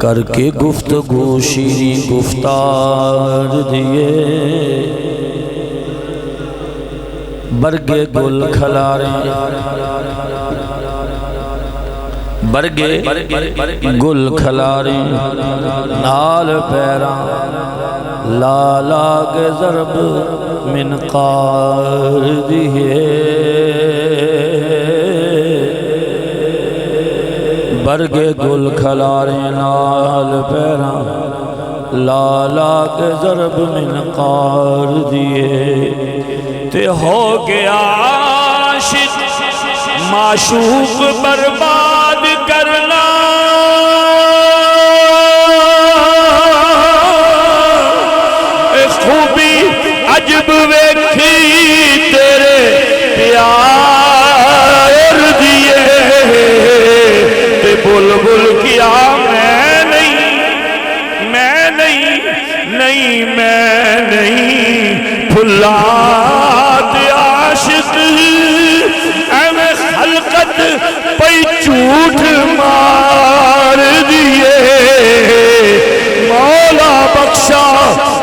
کر کے گفتگو شیریں گفتار دیے برگے گل کھلارے برگے گل کھلارے نال پیران لالا کے ضرب منقار دیے برگے گل کھلارے نال پیران لالا کے ضرب منقار دیے تے ہو گیا عاشق معشوق برباد کرنا خوبی عجب ویکھی تیرے پیار دیے تے بلبل کیا میں نہیں پھلات عاشق اے خلقت پئی جھوٹ مار دیے مولا بخشا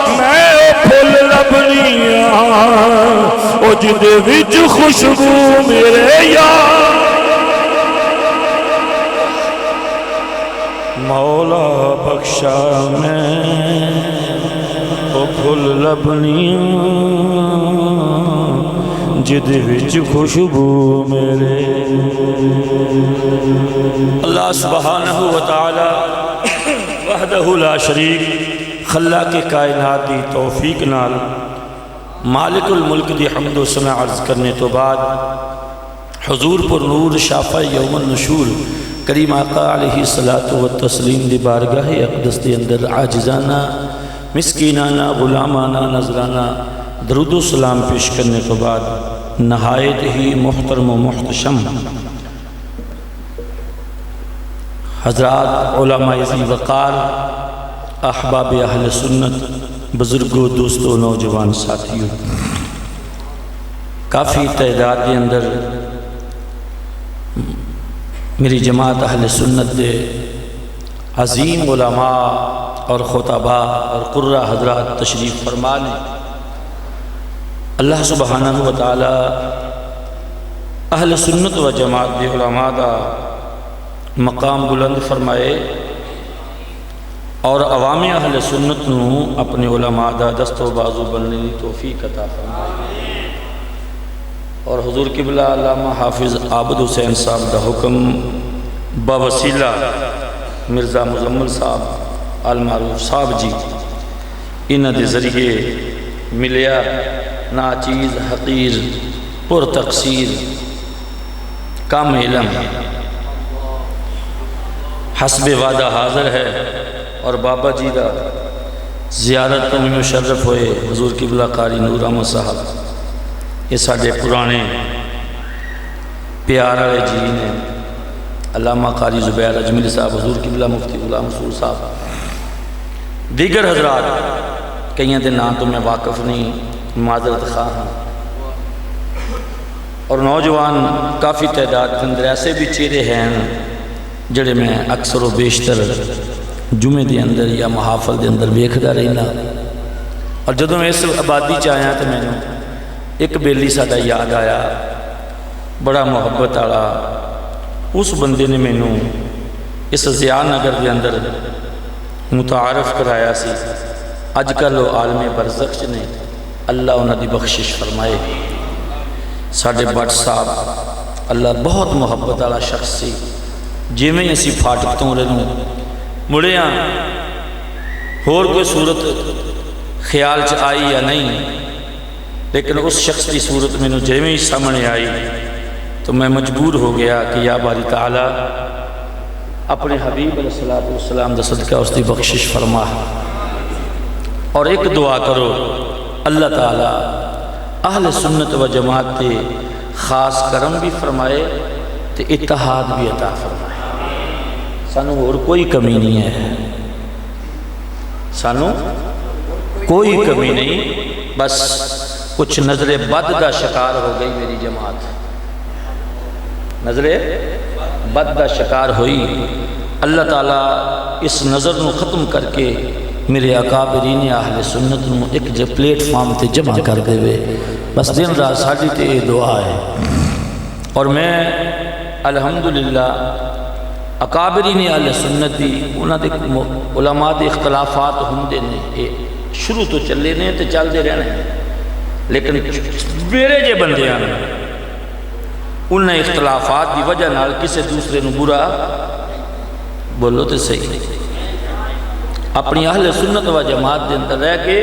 میں پھل لبنیاں او جدے وچ خوشبو میرے یار مولا بخشا میں او پھل لبنیاں جدے وچ خوشبو میرے اللہ سبحانہ وتعالی وحدہ لا شریک خلاق کائنات دی توفیق نال مالک الملک دی حمد و ثنا عرض کرنے تو بعد حضور پر نور شافع یوم النشور کریم آقا علیہ الصلاۃ والتسلیم دی بارگاہ اقدس دی اندر عاجزانہ مسکینانہ غلامانہ نذرانہ درود و سلام پیش کرنے تو بعد نہایت ہی محترم و محتشم حضرات علماء ذی وقار احباب اہل سنت بزرگوں دوستوں نوجوان ساتھیوں کافی تعداد کے اندر میری جماعت اہل سنت دے عظیم علماء اور خطباء اور قرہ حضرات تشریف فرما لیں اللہ سبحانہ وتعالی اہل سنت و جماعت دے علماء دا مقام بلند فرمائے اور عوام اہل سنت نو اپنے علماء دا دست و بازو بننے کی توفیق عطا فرمائے اور حضور قبلہ علامہ حافظ عابد حسین صاحب دا حکم بوسیلہ مرزا مزمل صاحب المعروف صاحب جی انہ دے ذریعے ملیا ناچیز حقیر پر تقصیر کم علم حسب وعدہ حاضر ہے اور بابا جی دا زیارت میں مشرف ہوئے حضور قبلہ قاری نور احمد صاحب یہ ساڑھے پرانے پیار والے جی نے علامہ قاری زبیر اجمیری صاحب حضور قبلہ مفتی غلام رسول صاحب دیگر حضرات کئیاں دے نام تو میں واقف نہیں معذرت خواہ ہوں اور نوجوان کافی تعداد کے اندر ایسے بھی چہرے ہیں جڑے میں اکثر و بیشتر جمعے دے اندر یا محافل دے اندر ویکھدا رہنا اور جدوں میں اس آبادی چاہیا تو میں ایک بیلی ساڈا یاد آیا بڑا محبت والا اس بندے نے میں اس ضیاء نگر دے اندر متعارف کرایا سی اج کل وہ عالم برزخ نے اللہ انہاں دی بخشش فرمائے ساڈے بٹ صاحب اللہ بہت محبت والا شخص سی جی میں اسی پھاٹک تو رہوں مڑیاں ہور کوئی صورت خیال چ آئی یا نہیں لیکن اس شخص کی صورت میں جی میں سامنے آئی تو میں مجبور ہو گیا کہ یا باری تعالیٰ اپنے حبیب علیہ السلام دا صدقہ اس دی بخشش فرما اور ایک دعا کرو اللہ تعالیٰ اہل سنت و جماعت تے خاص کرم بھی فرمائے تے اتحاد بھی عطا فرمائے سانو اور کوئی کمی نہیں ہے سانو کوئی کمی نہیں بس کچھ نظر بد دا شکار ہو گئی میری جماعت نظر بد دا شکار ہوئی اللہ تعالیٰ اس نظر نو ختم کر کے میرے اکابرین اہل سنت نو ایک جو پلیٹ فارم تے جمع کر دے وے، بس دن رات ساڑی تے یہ دعا ہے۔ اور میں الحمدللہ اکابرین اہل سنت دی انہاں دے علماء دے اختلافات ہوندے نے، شروع تو چلے نے تے چل دے رہنے، لیکن میرے جے بندے ہیں انہیں اختلافات دی وجہ نال کسے دوسرے نو برا بولو تے صحیح، اپنی اہل سنت و جماعت دے اندر رہ کے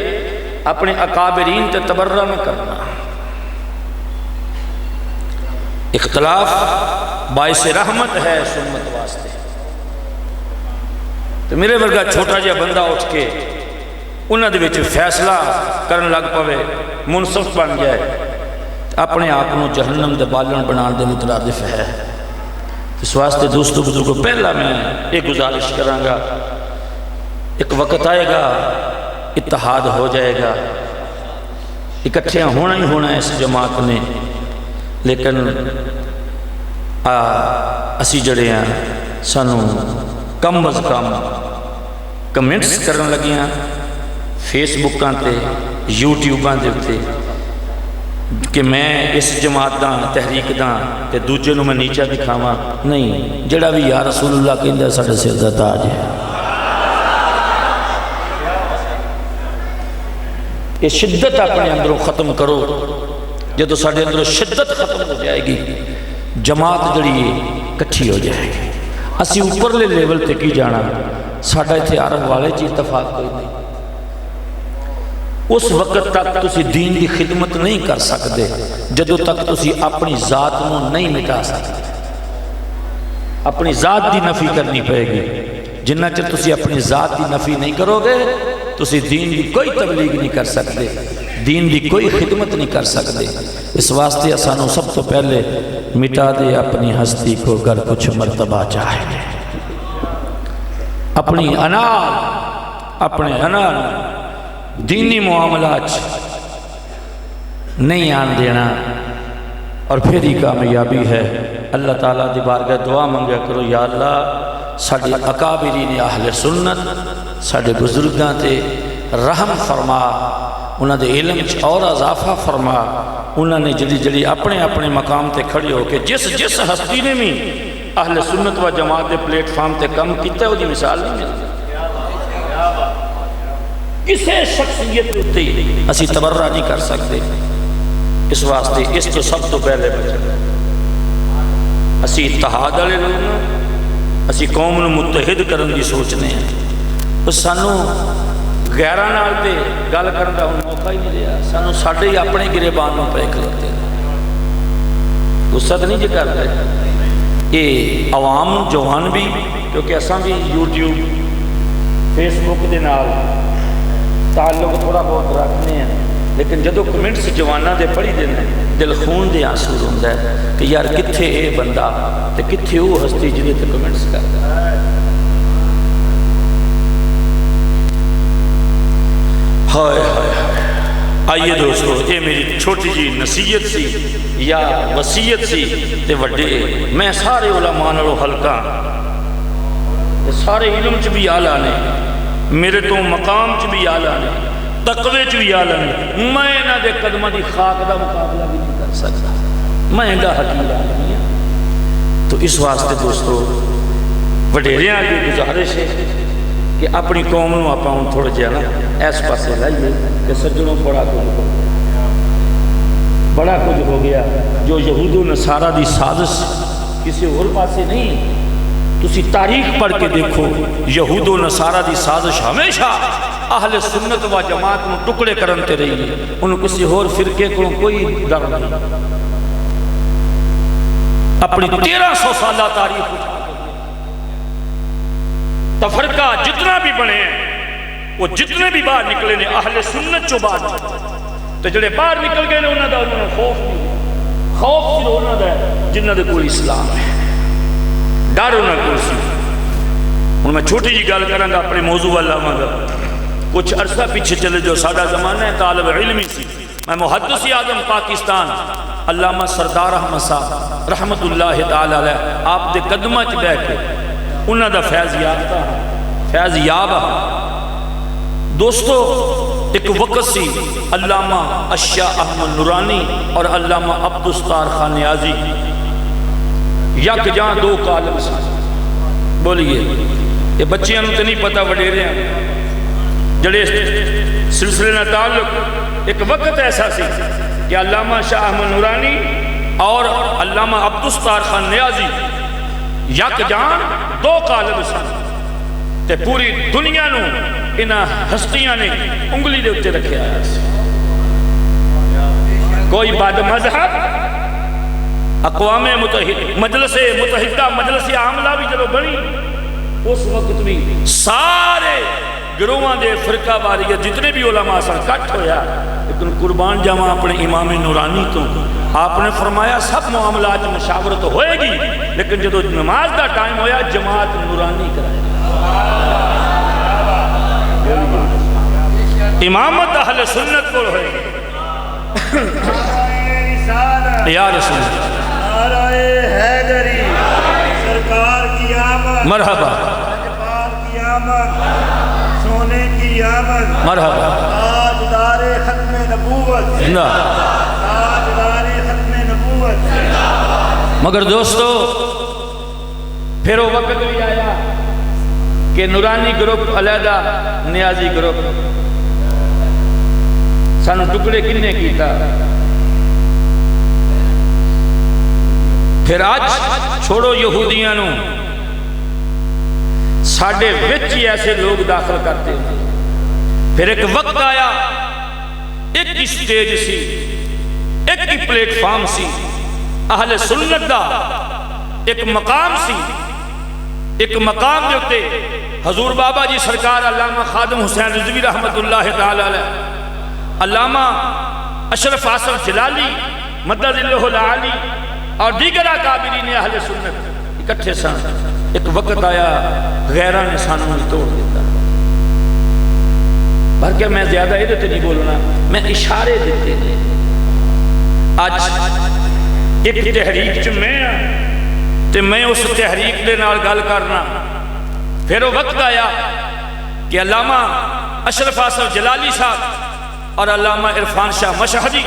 اپنے اکابرین تے تبرہ میں کرنا۔ اختلاف باعث رحمت ہے سنت واسطے، تو میرے ورگا چھوٹا جا بندہ اٹھ کے انہاں دے وچ فیصلہ کرن لگ پوے، منصف بن جائے، اپنے آپ کو جہنم دے بالن بنان دے مترادف ہے۔ اس واسطے دوستو بزرگو پہلا میں ایک گزارش کراں گا، ایک وقت آئے گا اتحاد ہو جائے گا، اکٹھے ہونا ہی ہونا ہے اس جماعت نے، لیکن اسی جڑے ہیں سانو کم از کم کمنٹس کرن لگیاں فیس بکاں تے یوٹیوباں دے تے کہ میں اس جماعت دا تحریک دا تے دوجے نو میں نیچا دکھاواں، نہیں، جڑا بھی یا رسول اللہ کہندا ساڈے سر دا تاج ہے۔ یہ شدت اپنے اندروں ختم کرو، جدو ساڈے اندروں شدت ختم ہو جائے گی جماعت جڑی کٹھی ہو جائے گی۔ اسی اوپرلے لیول تے کی جانا، ساڈا ایتھے عرب والے چ اتفاق کوئی نہیں۔ اس وقت تک تسی دین دی خدمت نہیں کر سکتے جدو تک تسی اپنی ذات نو نہیں مٹا سکتے۔ اپنی ذات دی نفی کرنی پڑے گی، جنہ چر تسی اپنی ذات دی نفی نہیں کرو گے تسی دین دی کوئی تبلیغ نہیں کر سکتے، دین دی کوئی خدمت نہیں کر سکتے۔ اس واسطے اسانو سب تو پہلے مٹا دے اپنی ہستی کو گر کچھ مرتبہ چاہے، اپنی اپنے دینی معاملات نہیں آن دینا، اور پھر ہی کامیابی ہے۔ اللہ تعالیٰ دی بارگاہ دعا منگیا کرو، یا اللہ ساڈے اکابرین اہل سنت ساڈے بزرگاں تے رحم فرما، انہاں دے علم چ اور اضافہ فرما، انہاں نے جڑی جڑی اپنے اپنے مقام تے کھڑے ہو کے جس ہستی نے بھی اہل سنت و جماعت دے پلیٹ فارم تے کم کیتا ہے، وہ دی مثال نہیں ملتی۔ کسے شخصیت ہوتے ہی اسی تبرہ نہیں کر سکتے، اس واسطے اس تو سب تو پہلے بچنا۔ اسی اتحاد والے لوگ، اسی قوم نو متحد کرن دی سوچنے ہیں، تو سانو غیراں نال تے گل کرن دا موقع ہی نہیں رہا، سانو ساڈے ہی اپنے گریبان نو پے کھلوتے غصہ نہیں جی کر رہے۔ یہ عوام جوان بھی، کیونکہ اساں بھی یوٹیوب فیس بک دے نال تعلق تھوڑا بہت رکھنے ہیں، لیکن جدو کمنٹس جوانہ دے پڑھی دینا دل خون دے آنسو ہوندا ہے کہ یار کتھے اے بندہ تے کتھے وہ ہستی جدے تے کمنٹس کرتا ہے۔ ہائے ہائے ہائے، آئیے دوستو، یہ میری چھوٹی جی نصیحت سی یا وصیت سی، تے وڈے میں سارے علماء نالوں ہلکا، سارے علم چ بھی آلہ نے، میرے تو مقام چ بھی آلہ نے، تقوی چ بھی آلہ نے، میں انہاں دے قدمہ دی خاک دا مقابلہ بھی نہیں کر سکتا، میں انہاں حقیر آدمی ہوں۔ تو اس واسطے دوستو وڈیریاں کی گزارش ہے کہ اپنی قوم نو آپ تھوڑا جہا نا اس پاسے لائیے کہ سجنوں بڑا کچھ ہو گیا، جو یہود و نصارہ دی سازش کسی اور پاسے نہیں۔ تسی تاریخ پڑھ کے دیکھو، یہود و نصارہ دی سازش ہمیشہ اہل سنت و جماعت میں ٹکڑے کرنتے رہی، انہوں کسی اور فرقے کو کوئی ڈر نہیں۔ اپنی 1300 سالہ تاریخ اٹھا تفرقہ جتنا بھی بنے ہیں، وہ جتنے بھی باہر نکلے نے اہل سنت چو باہر نکلے، تو جڑے باہر نکل گئے نے انہوں نے خوف نہیں، خوف صرف انہوں نے جنہوں نے کوئی اسلام ہے، ڈر انہوں کو سی۔ ہوں میں چھوٹی جی گل کروں گا اپنے موضوع والا مانگا، کچھ عرصہ پیچھے چلے جو ساڈا زمانہ ہے طالب علمی سی، میں محدث اعظم پاکستان علامہ سردار احمد صاحب رحمت اللہ تعالی علیہ آپ دے قدمہ چ بیٹھ کے انہوں دا فیض یافتہ فیض یاب ہے۔ دوستو ایک وقت سی علامہ اشیاء احمد نورانی اور علامہ عبدالستار خان نیازی یک جہاں دو کالم سن۔ بولیے یہ بچیاں تو نہیں پتہ وڈیرے ہیں جڑے سلسلے نہ تعلق۔ ایک وقت ایسا سی کہ علامہ شاہ احمد نورانی اور علامہ عبدالستار خان نیازی یک جہاں دو کالم سن تے پوری دنیا نو انہاں ہستیاں نے انگلی دے اتے رکھے آیا سی۔ کوئی بعد مذہب اقوام مجلس متحدہ مجلس عاملہ بھی جب بنی اس وقت بھی سارے گروہاں دے فرقہ واریت جتنے بھی علماء سن کٹ ہویا، لیکن قربان جاواں اپنے امام نورانی تو آپ نے فرمایا سب معاملات مشاورت ہوئے گی، لیکن جدو نماز دا ٹائم ہویا جماعت نورانی کرائے امامت اہل سنت کو ہوئے گی۔ یا رسول اللہ نعرہ حیدری سرکار کی آمد، مرحبا اجبار کی آمد، سونے کی آمد، مرحبا تاجدار ختم نبوت، زندہ۔ تاجدار ختم نبوت۔ مگر دوستو پھر وہ وقت بھی آیا کہ نورانی گروپ علیحدہ نیازی گروپ سانو ٹکڑے کنے کیتا۔ پھر آج چھوڑو یہودیاں نو ساڑھے وچ ہی ایسے لوگ داخل کرتے ہیں۔ پھر ایک وقت آیا ایک اسٹیج سی ایک ہی پلیٹ فارم سی اہل سنت دا ایک مقام سی۔ ایک مقام جو تے حضور بابا جی سرکار علامہ خادم حسین رضوی رحمت اللہ تعالی علیہ، علامہ اشرف آصف جلالی مدد اللہ العالی اور دیگر اکابرین اہل سنت اکٹھے سن۔ ایک وقت آیا غیرہ نے سانوں نے توڑ دیتا۔ بلکہ میں زیادہ ادھر نہیں بولنا، میں اشارے دیتے ہیں۔ آج ایک تحریک چ میں اس تحریک دے نال گل کرنا۔ پھر وہ وقت آیا کہ علامہ اشرف آصف جلالی صاحب اور علامہ عرفان شاہ مشہدی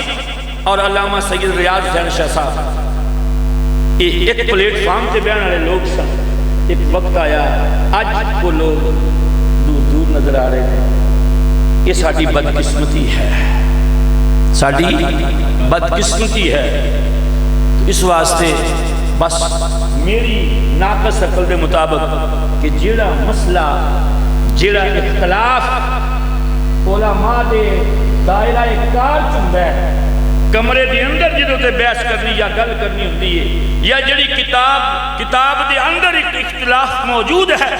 اور علامہ سید ریاض حسین شاہ صاحب ایک پلیٹ فارم تے بیان والے لوگ سن۔ ایک وقت آیا آج وہ لوگ دور دور نظر آ رہے ہیں۔ یہ ساڑھی بدقسمتی ہے، ساڑھی بدقسمتی ہے۔ تو اس واسطے بس میری ناقص عقل دے مطابق کہ جیڑا مسئلہ جیڑا اختلاف علماء دے دائرہ کار چندہ ہے کمرے دے اندر جدوں تے بحث کرنی یا گل کرنی ہوتی ہے، یا جڑی کتاب دے اندر ایک اختلاف موجود ہے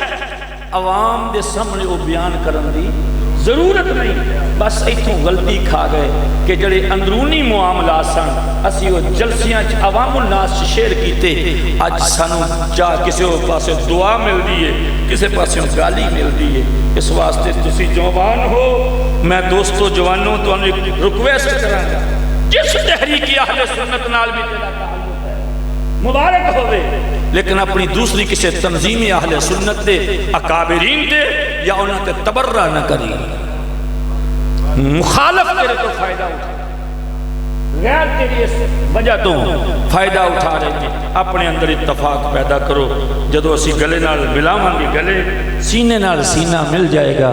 عوام دے سامنے وہ بیان کرن دی ضرورت نہیں۔ بس ایتھوں غلطی کھا گئے کہ جڑے اندرونی معاملات سن اسی وہ جلسیاں عوام الناس شیئر کیتے۔ آج سانوں چاہ کسی پاسے دعا مل دی ہے، کسی پاسے گالی مل دی ہے۔ اس واسطے تسی جوان ہو، میں دوستو جوانوں تو انہیں ریکویسٹ کروں گا جس تحریکی اہل سنت نال بھی تیرا تعلق ہے مبارک ہوئے، لیکن اپنی دوسری کسی تنظیم اہل سنت دے اکابرین دے یا انہوں تے تبرہ نہ کری۔ مخالف تیرے تو فائدہ اٹھا، غیر تیری اس وجہ تو فائدہ اٹھا رہے ہیں۔ اپنے اندر اتفاق پیدا کرو، جدو اسی گلے نال ملاواں گے گلے سینے نال سینہ مل جائے گا۔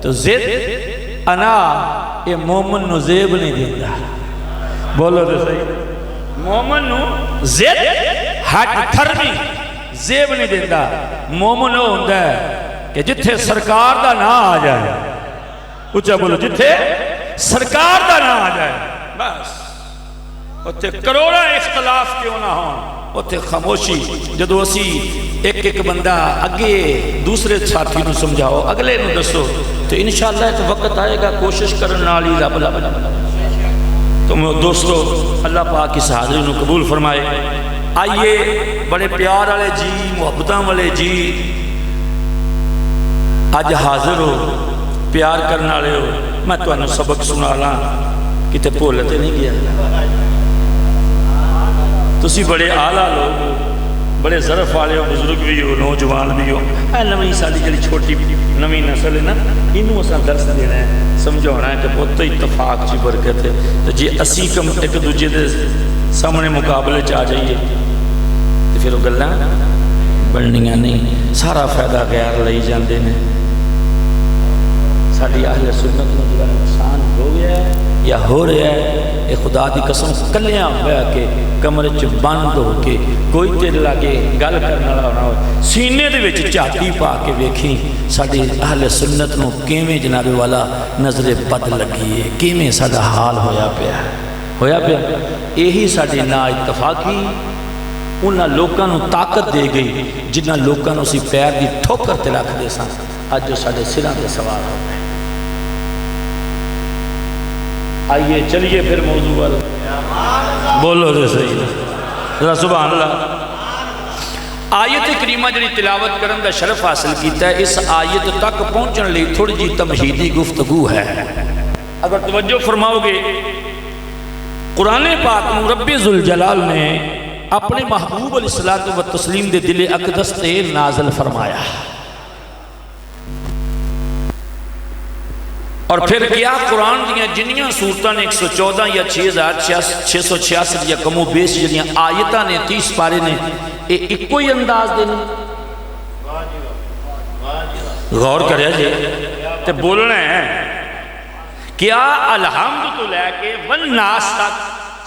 تو زد انا یہ مومن نو زیب نہیں دیتا، بولو تو صحیح، مومن نو زد ہٹ تھرمی زیب نہیں دیتا۔ مومن ہو ہوندہ ہے کہ جتھے سرکار دا نہ آ جائے، اچھا بولو جتھے سرکار دا نہ آ جائے بس اتھے کروڑا اختلاف کیوں نہ ہوں، اتھے خاموشی۔ جدو اسی ایک بندہ اگے دوسرے ساتھی نو سمجھاؤ، اگلے نو دسو، تو انشاءاللہ ایک وقت آئے گا کوشش کرن نالی رب لب۔ تو دوستو اللہ پاک اس حاضری نو قبول فرمائے۔ آئیے بڑے پیار والے جی، محبتاں والے جی آج حاضر ہو، پیار کرنے والے ہو، میں تو انہوں سبق سنا لاں کتے بھولتے نہیں گیا۔ تسی بڑے اعلیٰ لوگ، بڑے ظرف والے ہو، بزرگ بھی ہو، نوجوان بھی ہو، نویں ساری جڑی چھوٹی نویں نسل ہے نا، انہوں اساں درس دینا ہے، سمجھانا ہے کہ بہت اتفاق چی برکت ہے۔ تو جی اسی کم ایک دوجے دے سامنے مقابلے چ جائیے تو پھر وہ گلاں بننیاں نہیں، سارا فائدہ غیر لئی جاندے نے۔ ساری اہل سنت میں جو نقصان ہو گیا ہے یا ہو رہا ہے، یہ خدا دی قسم کلیاں ہوا کہ کمرے چ بند ہو کے کوئی تیرے لاگے گل کرنے والا نہ ہو، سینے دے وچ جھاتی پا کے ویکھی ساری اہل سنت نو کیویں جناب والا نظر بد لگی ہے، کیویں ساڈا حال ہویا پیا۔ یہی ساری نا اتفاقی انہاں لوکاں نو طاقت دے گئی جنہاں لوکاں نو اسی پیر دی ٹھوکر تے رکھ دے سان، اج جو ساڈے سراں تے سوار ہو گئے۔ آئیے چلیے پھر موضوع والا، بولو دے صحیح ذرا سبحان اللہ۔ آیت کریمہ جنہی تلاوت کرن دا شرف حاصل کیتا ہے، اس آیت تک پہنچن لئی تھوڑی جی تمہیدی گفتگو ہے۔ اگر توجہ فرماؤ گے، قرآن پاک میں رب ذوالجلال نے اپنے محبوب علیہ الصلوۃ والتسلیم دے دل اقدس تے نازل فرمایا، اور پھر کیا قرآن دیاں جنیاں صورتاں نے 114 یا 6666 یا کم و بیش جنیاں آیتاں نے 30 پارے نے، ایک کوئی انداز دینا غور کریا جی تے بولنا ہے۔ کیا الحمد تو لے کے والناس تک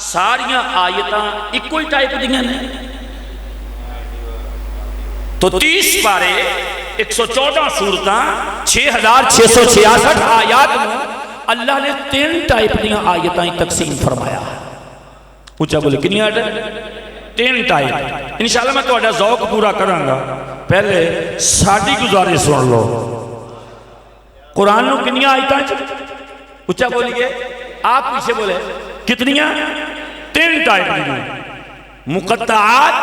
ساریاں آیتاں ایک کوئی ٹائپ دیاں نے؟ تو 30 پارے 114 صورتاں 6666 آیات میں اللہ نے 3 ٹائپ دیاں آیتاں تقسیم فرمایا۔ اونچا بولے کنی آیت ہے؟ 3 ٹائپ۔ انشاءاللہ میں تو ذوق پورا کروں گا، پہلے ساڑی گزارش سن لو۔ قرآن نو کنی آیتاں اونچا بولیے، آپ پیچھے بولے کتنیاں؟ 3 ٹائپ دیاں، مقطعات،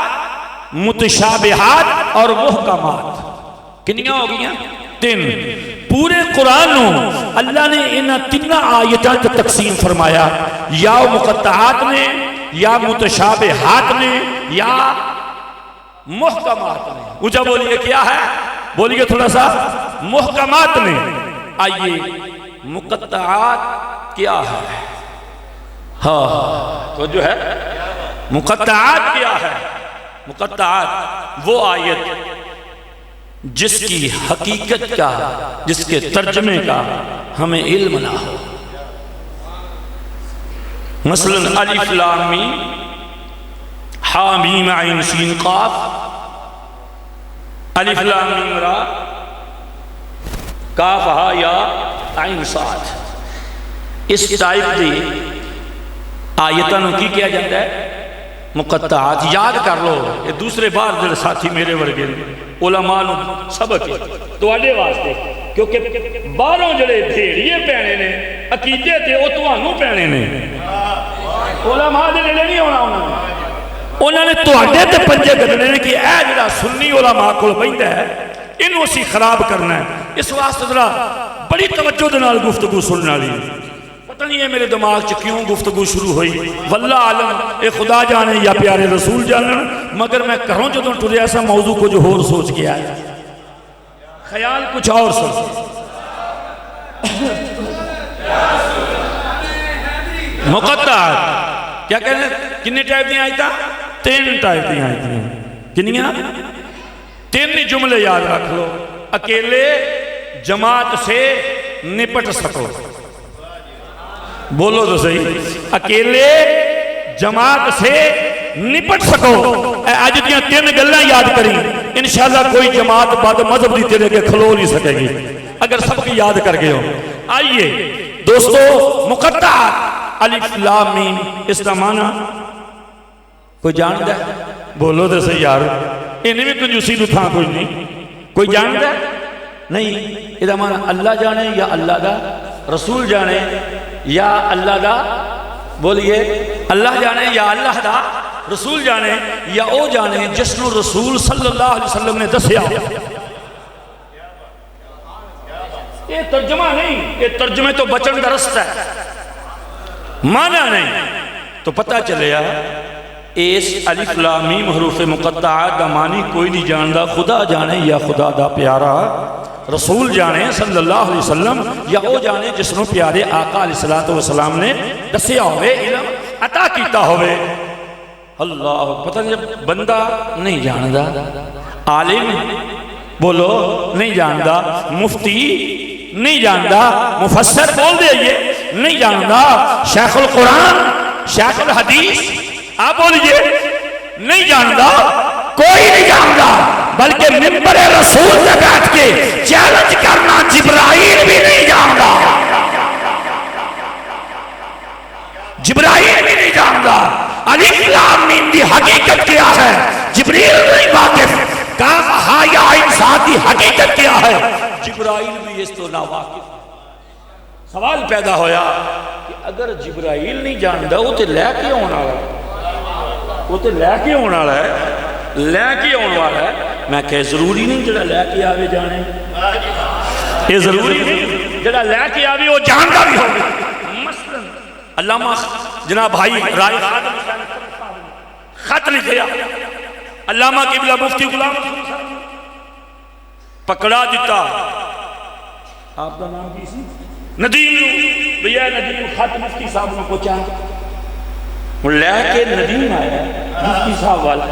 متشابہات اور محکمات۔ کنیاں ہو گئیاں؟ 3۔ پورے قرآن نو اللہ نے انہاں 3 آیتاں کو تقسیم فرمایا، یا مقطعات نے، یا متشابہات نے، یا محکمات نے۔ اونچا بولیے کیا ہے؟ بولیے تھوڑا سا، محکمات نے۔ آئیے مقطعات کیا ہے؟ ہاں تو جو ہے مقطعات کیا ہے؟ مقطعات وہ آیت جس کی حقیقت کا، جس کے ترجمے کا ہمیں علم نہ ہو۔ مثلا الف لام میم حا میم عین سین قاف، الف لام میم را، کاف ہا یا عین صاد۔ اس ٹائپ دی آیتاں نو کی کیا جاتا ہے؟ مقطعات۔ یاد کر لو، یہ دوسرے بار دل ساتھی میرے ورگے علماء نو سبق تو آڈے واسطے، کیونکہ باہروں جڑے بھیڑیے پینے نے عقیدے تے وہ تہانوں پینے نے، علماء دے لے نہیں ہونا انہوں نے تو آڈے تے پنجے گھڑنے نے کہ اے جڑا سنی علماء کو بہندہ ہے انہوں اسی خراب کرنا ہے۔ اس واسطے ذرا بڑی توجہ دے نال گفتگو سننا لی۔ پتہ نہیں ہے میرے دماغ چ کیوں گفتگو شروع ہوئی، واللہ عالم، اے خدا جانے یا پیارے رسول جانن، مگر میں کہوں جدوں ٹرے ایسا موضوع کو جو اور سوچ گیا ہے، خیال کچھ اور سوچ۔ مقطعات کیا کہنے؟ کتنے ٹائپ دیا آئیتا؟ 3 ٹائپ دیا آئیتا۔ کنیاں؟ 3 جملے یاد رکھ لو۔ اکیلے جماعت سے نپٹ سکو، بولو تو صحیح، اکیلے جماعت سے نپٹ سکو۔ آج دیاں 3 گلیں یاد کریں، انشاءاللہ کوئی جماعت بعد مذہب دی تیرے کے کھلو نہیں سکے گی اگر سب کی یاد کر گئے ہو۔ آئیے دوستو، مقطعات الف لام میم، اس کا معنی کوئی جانتا ہے؟ بولو تو صحیح یار، انہیں بھی کنجوسی تو تھا کوئی نہیں، کوئی جانتا ہے؟ نہیں۔ یہ معنی اللہ جانے یا اللہ دا رسول جانے یا اللہ دا، بولیے اللہ جانے یا اللہ دا رسول جانے، یا او جانے جس نو رسول صلی اللہ علیہ وسلم نے دسیا۔ یہ ترجمہ نہیں، یہ ترجمے تو بچن کا رستہ ہے، معنی نہیں۔ تو پتہ چلیا اس الف لام میم حروف مقطعات دا معنی کوئی نہیں جاندا، خدا جانے یا خدا دا پیارا رسول جانے صلی اللہ علیہ وسلم، یا او جانے جس نو پیارے آقا علیہ السلام نے دسیا ہوئے، علم عطا کیتا ہوئے۔ اللہ پتہ نہیں، جب بندہ نہیں جاندا، عالم بولو نہیں جاندا، مفتی نہیں جاندا، مفسر بول دئیے نہیں جاندا، شیخ القرآن شیخ الحدیث آپ بولیے نہیں جاندا، کوئی نہیں جاندا، بلکہ منبر رسول سے بیٹھ کے چیلنج کرنا جبرائیل بھی نہیں جاندا، جبرائیل بھی نہیں جاندا۔ الف لام میم دی حقیقت کیا ہے جبریل نہیں واقف، کاف ہا یا عین صاد دی حقیقت کیا ہے جبرائیل بھی اس تو ناواقف۔ سوال پیدا ہویا کہ اگر جبرائیل نہیں جاندا وہ تے لے کے آن والا ہے، وہ تے لے کے آن والا ہے، لے کے آن والا ہے۔ میں کہ ضروری نہیں جڑا لے کے آوے جانے، یہ ضروری نہیں جڑا لے کے آوے وہ جاندا بھی ہوگا۔ مثلا علامہ جناب بھائی رائے خط لکھیا، علامہ قبلہ مفتی غلام پکڑا دیتا، آپ کا نام کی سی ندیم نو، بھیا ندیم خط مفتی صاحب نے پہنچا، وہ لے کے ندیم آیا مفتی صاحب والا،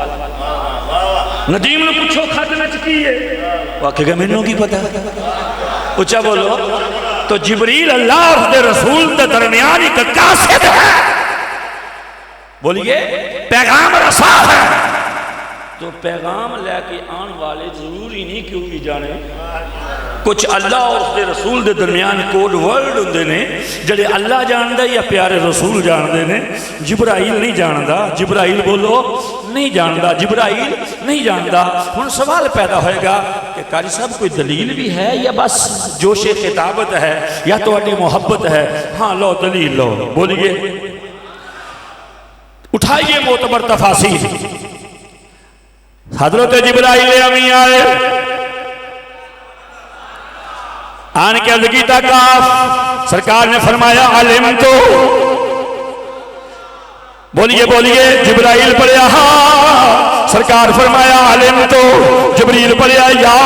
ندیم نے پوچھو خط نہ چکی ہے، وہ کہے گا میں نے کی پتا، پوچھا بولو تو جبریل اللہ اور دے رسول دے درمیان ایک قاصد ہے، بولیے پیغام رسا ہے، تو پیغام لے کے آن والے ضروری نہیں کیوں بھی جانے، کچھ اللہ اور اس دے رسول دے درمیان کوڈ ورڈ ہوندے نے جڑے اللہ جاندے یا پیارے رسول جاندے نے، جبرائیل نہیں جاندا، جبرائیل بولو نہیں جاندا، جبرائیل نہیں جاندا۔ ہن سوال پیدا ہوئے گا کہ قاری صاحب کوئی دلیل بھی ہے یا بس جوش خطابت ہے یا تو اڈی محبت ہے؟ ہاں لو دلیل لو، بولیے اٹھائیے معتبر تفاسیر۔ حضرت جبرائیل امی آئے، آن کے عرض کیتا کاف، سرکار نے فرمایا علم تو، بولیے بولیے جبرائیل پڑھیا ہاں، سرکار فرمایا علم تو، جبریل پڑھیا یا،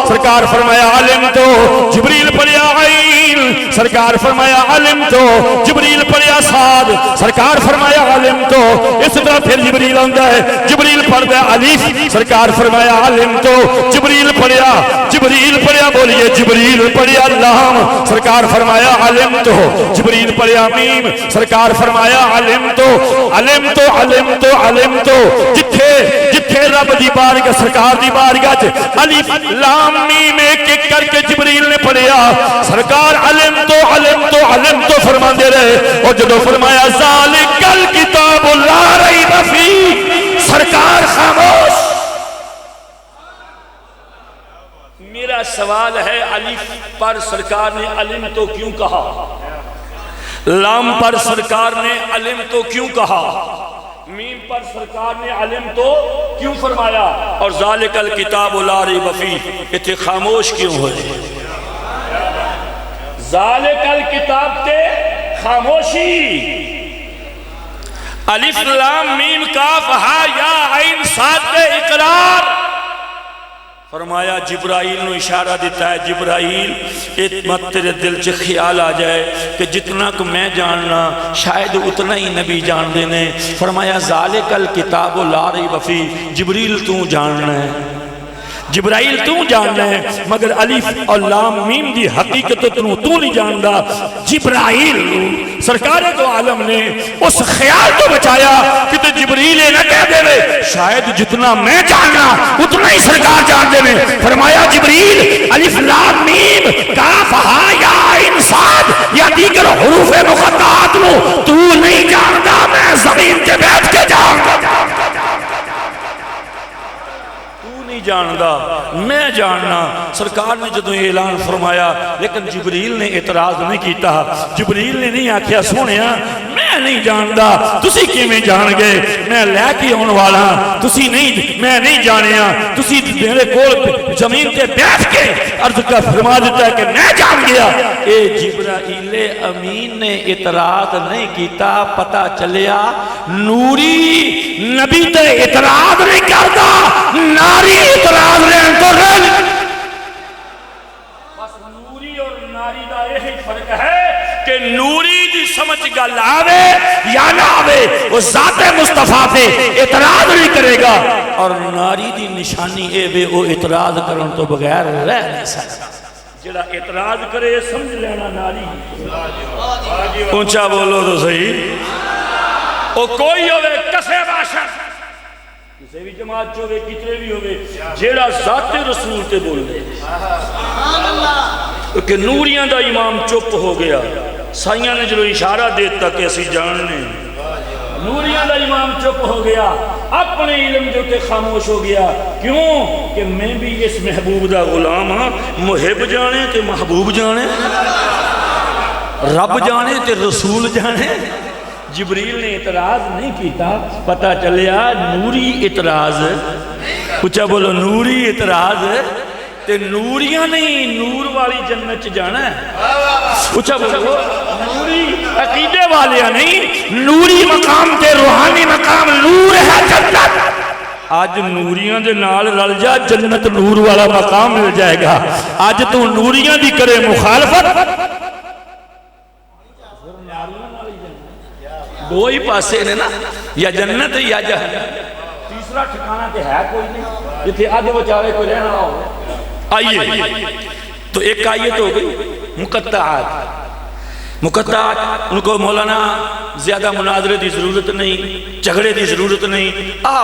سرکار فرمایا علم تو، جبریل پڑھیا عین، سرکار فرمایا علم تو، جبریل پڑھیا صاد، سرکار فرمایا علم تو۔ اس طرح پھر جبریل آندا ہے، جبریل پڑھدا ہے الف، سرکار فرمایا علم تو، جبریل پڑھیا بولیے جبریل پڑھیا لام، سرکار فرمایا علم تو، جبریل پڑھیا میم، سرکار فرمایا علم تو، علم تو علم تو علم تو۔ جتھے رب دی بارگاہ سرکار دی بارگاہ چ الف لام میم ایک ایک کر کے جبریل نے پڑھیا، سرکار علم تو علم تو علم تو فرماندے رہے، اور جدو فرمایا ذالک الکتاب لا ریب فیہ، سرکار خاموش۔ میرا سوال ہے الف پر سرکار نے علم تو کیوں کہا، لام پر سرکار نے علم تو کیوں کہا، میم پر سرکار نے علم تو کیوں فرمایا، اور ذالک الکتاب لا ریب فیہ اتنے خاموش کیوں ہوئے؟ ذالک الکتاب تے خاموشی، الف لام میم کاف ہا یا عین صاد تے اقرار، فرمایا جبرائیل نو اشارہ دیتا ہے، جبرائیل مت تیرے دل چ خیال آ جائے کہ جتنا کو میں جاننا شاید اتنا ہی نبی جان دینے۔ فرمایا ذالک الکتاب لا ریب فیہ، جبریل تو جاننا ہے، جبرائیل تو جاننا ہے، مگر الف اور لام میم دی حقیقت تو نہیں جاندا۔ جبرائیل سرکار دو عالم نے اس خیال تو بچایا کہ تو جبریل نہ کہہ دے رہے شاید جتنا میں جاننا اتنا ہی سرکار جان دے رہے۔ فرمایا جبریل الف لام میم کاف ہا یا عین صاد یا دیگر حروف مقطعات نو تو نہیں جاندا، میں زمین کے بیٹھ کے جاندا، جاندا میں جاننا. سرکار نے جدوں اعلان فرمایا لیکن جبریل نے اعتراض نہیں کیتا. جبریل نے نہیں آکھیا سونیا میں نہیں جاندا تسی کیویں جان گئے, میں لے کے آن والا تسی نہیں, میں نہیں جانیا, تسی میرے کول زمین تے بیٹھ کے عرض کا فرما دیتا ہے کہ میں جان گیا. اے جبرائیل امین نے اعتراض نہیں کیتا. پتہ چلیا نوری نبی تے اعتراض نہیں کرتا, ناری اعتراض لین تو رہن. بس نوری اور ناری دا یہی فرق ہے کہ نوری دی سمجھ گل آوے یا نہ آوے وہ ذات مصطفیٰ پہ اعتراض نہیں کرے گا, اور ناری دی نشانی اے وے وہ اعتراض کرن تو بغیر رہ نہیں سکتا. جڑا اعتراض کرے سمجھ لینا ناری. اونچا بولو تو صحیح. او کوئی ہوئے کسے باشد کسے بھی جماعت جو ہوئے کتنے بھی ہوئے جیڑا ذات رسول تے بول دے کہ نوریاں دا امام چپ ہو گیا. سائیاں نے جو اشارہ دیتا کہ اسی جاننے نوریاں دا امام چپ ہو گیا, اپنے علم جو تے خاموش ہو گیا. کیوں کہ میں بھی اس محبوب دا غلام ہاں. محب جانے تے محبوب جانے, رب جانے تے رسول جانے. جبریل نے اعتراض نہیں کیتا. پتہ چلیا نوری اعتراض, اچھا بولو نوری اعتراض تے نوریاں نہیں نور والی جنت جانا ہے. اچھا بولو نوری عقیدے والیاں نہیں, نوری مقام تے روحانی مقام نور ہے جنت. آج نوریاں دے نال رل جا جنت نور والا مقام مل جائے گا. آج تو نوریاں دی کرے مخالفت, دو ہی پاسے نے نا, یا جنت یا جہنم. تیسرا ٹھکانہ تے ہے کوئی نہیں جتھے آدھے بچارے کوئی رہنا ہو. آئیے تو ایک آیت ہو گئی مقطعات. مقطعات ان کو مولانا زیادہ مناظرے دی ضرورت نہیں, جھگڑے دی ضرورت نہیں,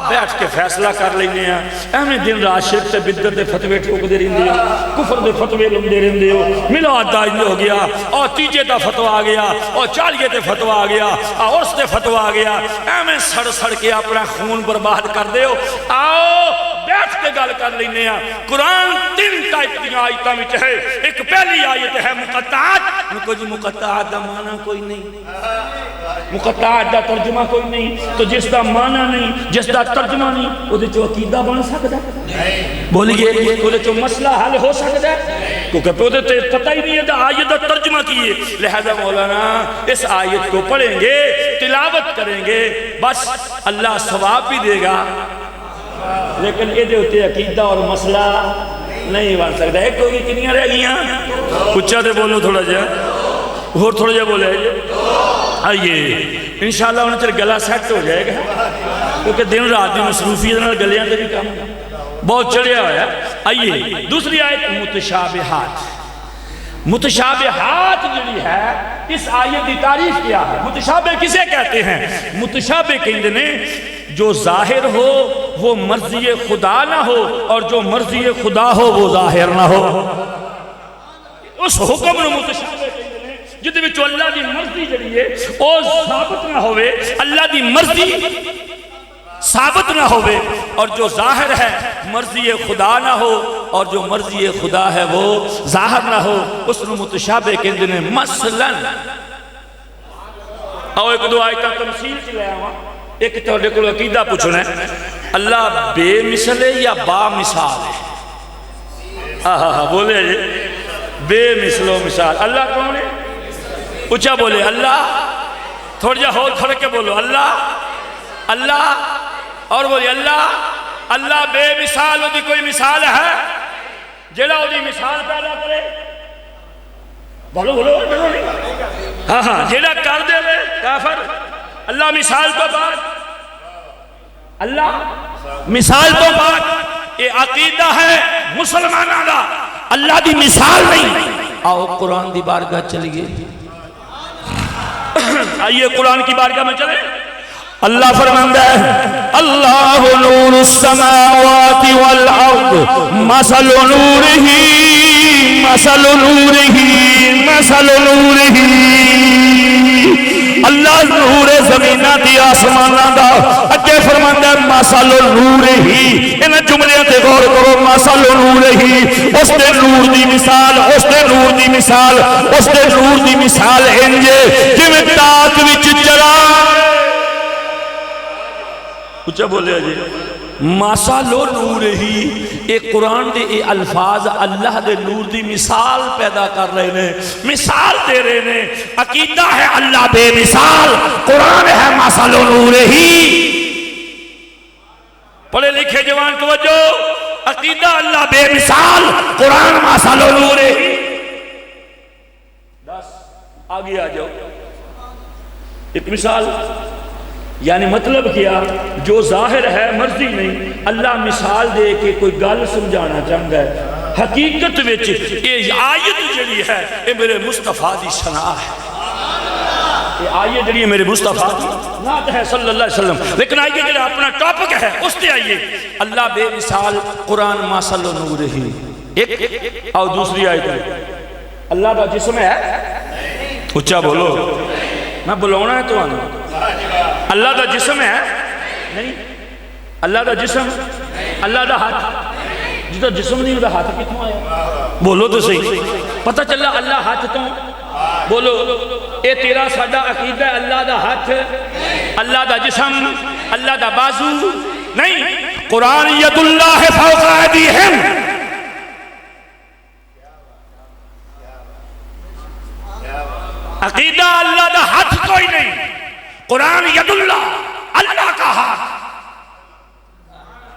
بیٹھ کے فیصلہ کر لینے ہیں. ایویں دن رات شرک تے بدعت دے فتوے ٹھوکدے رہندے ہو, کفر دے فتوے لمدے رہندے ہو. میلاد دا ہو گیا اور تیجے دا فتوا آ گیا اور چالیے تے فتوا آ گیا اور اس تے فتوا آ گیا. ایویں سڑ کے اپنا خون برباد کر دے ہو. آؤ بیٹھ کے گل کر لینے ہیں. قرآن 3 ٹائپ دی آیتاں وچ ہے. ایک پہلی آیت ہے مقطعات. ان کو جی مقطعات دا معنی کوئی نہیں, مقطعات دا ترجمہ کوئی نہیں. تو جس دا معنی نہیں, جس دا ترجمہ نہیں, وہ دے جو عقیدہ بن سکتا ہے؟ بولیے وہ دے جو مسئلہ حل ہو سکتا ہے؟ کیونکہ وہ دے پتہ ہی نہیں ہے دا آیت دا ترجمہ کیے. لہذا مولانا اس آیت کو پڑھیں گے, تلاوت کریں گے, بس اللہ ثواب بھی دے گا, لیکن یہ دے ہوتے عقیدہ اور مسئلہ نہیں بن سکتا. ایک ہوگی کنیاں رہ گیاں, اچھا تے بولو تھوڑا جا اور تھوڑا جا بولے. آئیے انشاءاللہ انہیں چل گلہ سیٹ ہو جائے گا, کیونکہ دن رات دی مصروفیت نال گلیاں تے بھی کام بہت چڑھیا ہوا ہے. آئیے دوسری آیت متشابہات. متشابہات جڑی ہے اس آیت دی تعریف کیا ہے؟ متشابہ کسے کہتے ہیں؟ متشابہ کہتے ہیں جو ظاہر ہو وہ مرضی خدا نہ ہو, اور جو مرضی خدا ہو وہ ظاہر نہ ہو. اس حکم نے متشابہ کہتے ہیں جدے وچوں اللہ دی مرضی جڑی ہے او ثابت نہ ہوئے, اللہ دی مرضی ثابت نہ ہوئے, اور جو ظاہر ہے مرضی خدا نہ ہو, اور جو مرضی خدا ہے وہ ظاہر نہ ہو. اس نے متشابہ کہتے ہیں. مثلاً او ایک دو آیتاں تمثیل سے لے آواں. ایک تو کو عقیدہ پوچھنا ہے, اللہ بے مثل ہے یا با مثال ہے؟ بولے جی بے مثل و مثال. اللہ کون ہے؟ اچھا بولے اللہ. تھوڑا جا ہو کھڑ کے بولو اللہ, اللہ, اور بولے اللہ. اللہ بے مثال, وہ دی کوئی مثال ہے جیڑا وہ دی مثال پیدا کرے؟ بولو بولو بولو نہیں. ہاں جیڑا کر دے لے کافر. اللہ مثال تو بات, اللہ مثال تو بات. یہ عقیدہ ہے مسلمانہ دا, اللہ دی مثال نہیں. آؤ قرآن دی بارگاہ چلیے. آئیے قرآن کی بارگاہ میں چلیں. اللہ فرماندا ہے اللہ نور السماوات والارض مثل نورہ مثل نورہ مثل نورہ. اللہ نور زمینہ زمیناں تے آسماناں دا اگے فرماندا ہے مثل نور ہی ان جملیاں تے غور کرو مثل نور ہی اس دے نور دی مثال اس دے نور دی مثال اس دے نور دی مثال انج جویں تاک وچ چراغ اچھا بولے جی مثل نور ہی اے قرآن دے اے الفاظ اللہ دے نور دی مثال پیدا کر رہے نے مثال دے رہے نے عقیدہ ہے اللہ بے مثال قرآن ہے مثل نور ہی پڑھے لکھے جوان توجہ عقیدہ اللہ بے مثال قرآن مثل نور ہی بس آگے آ جاؤ ایک مثال یعنی مطلب کیا جو ظاہر ہے مرضی نہیں اللہ مثال دے کے کوئی گل سمجھانا چاہتا ہے حقیقت وچ یہ آیت جڑی ہے یہ میرے مصطفیٰ دی ثنا ہے یہ آیت جڑی ہے میرے مصطفیٰ دی نعت ہے صلی اللہ علیہ وسلم لیکن آئیے جڑا اپنا ٹاپک ہے اس تے آئیے اللہ بے مثال قرآن مثل نور ہی ایک اور دوسری آیت ہے اللہ کا جسم ہے اچھا بولو میں بلاؤنا ہے تو آنا اللہ دا جسم ہے نہیں اللہ دا جسم اللہ دا ہاتھ جس دا جسم نہیں دا ہاتھ کتوں آیا بولو تو صحیح پتہ چلا اللہ ہاتھ تو بولو اے تیرا ساڈا عقیدہ ہے اللہ دا ہاتھ اللہ دا جسم اللہ دا بازو نہیں قرآن ید اللہ فوق ایدیہم عقیدہ اللہ دا ہاتھ کوئی نہیں قرآن ید اللہ اللہ کا ہاتھ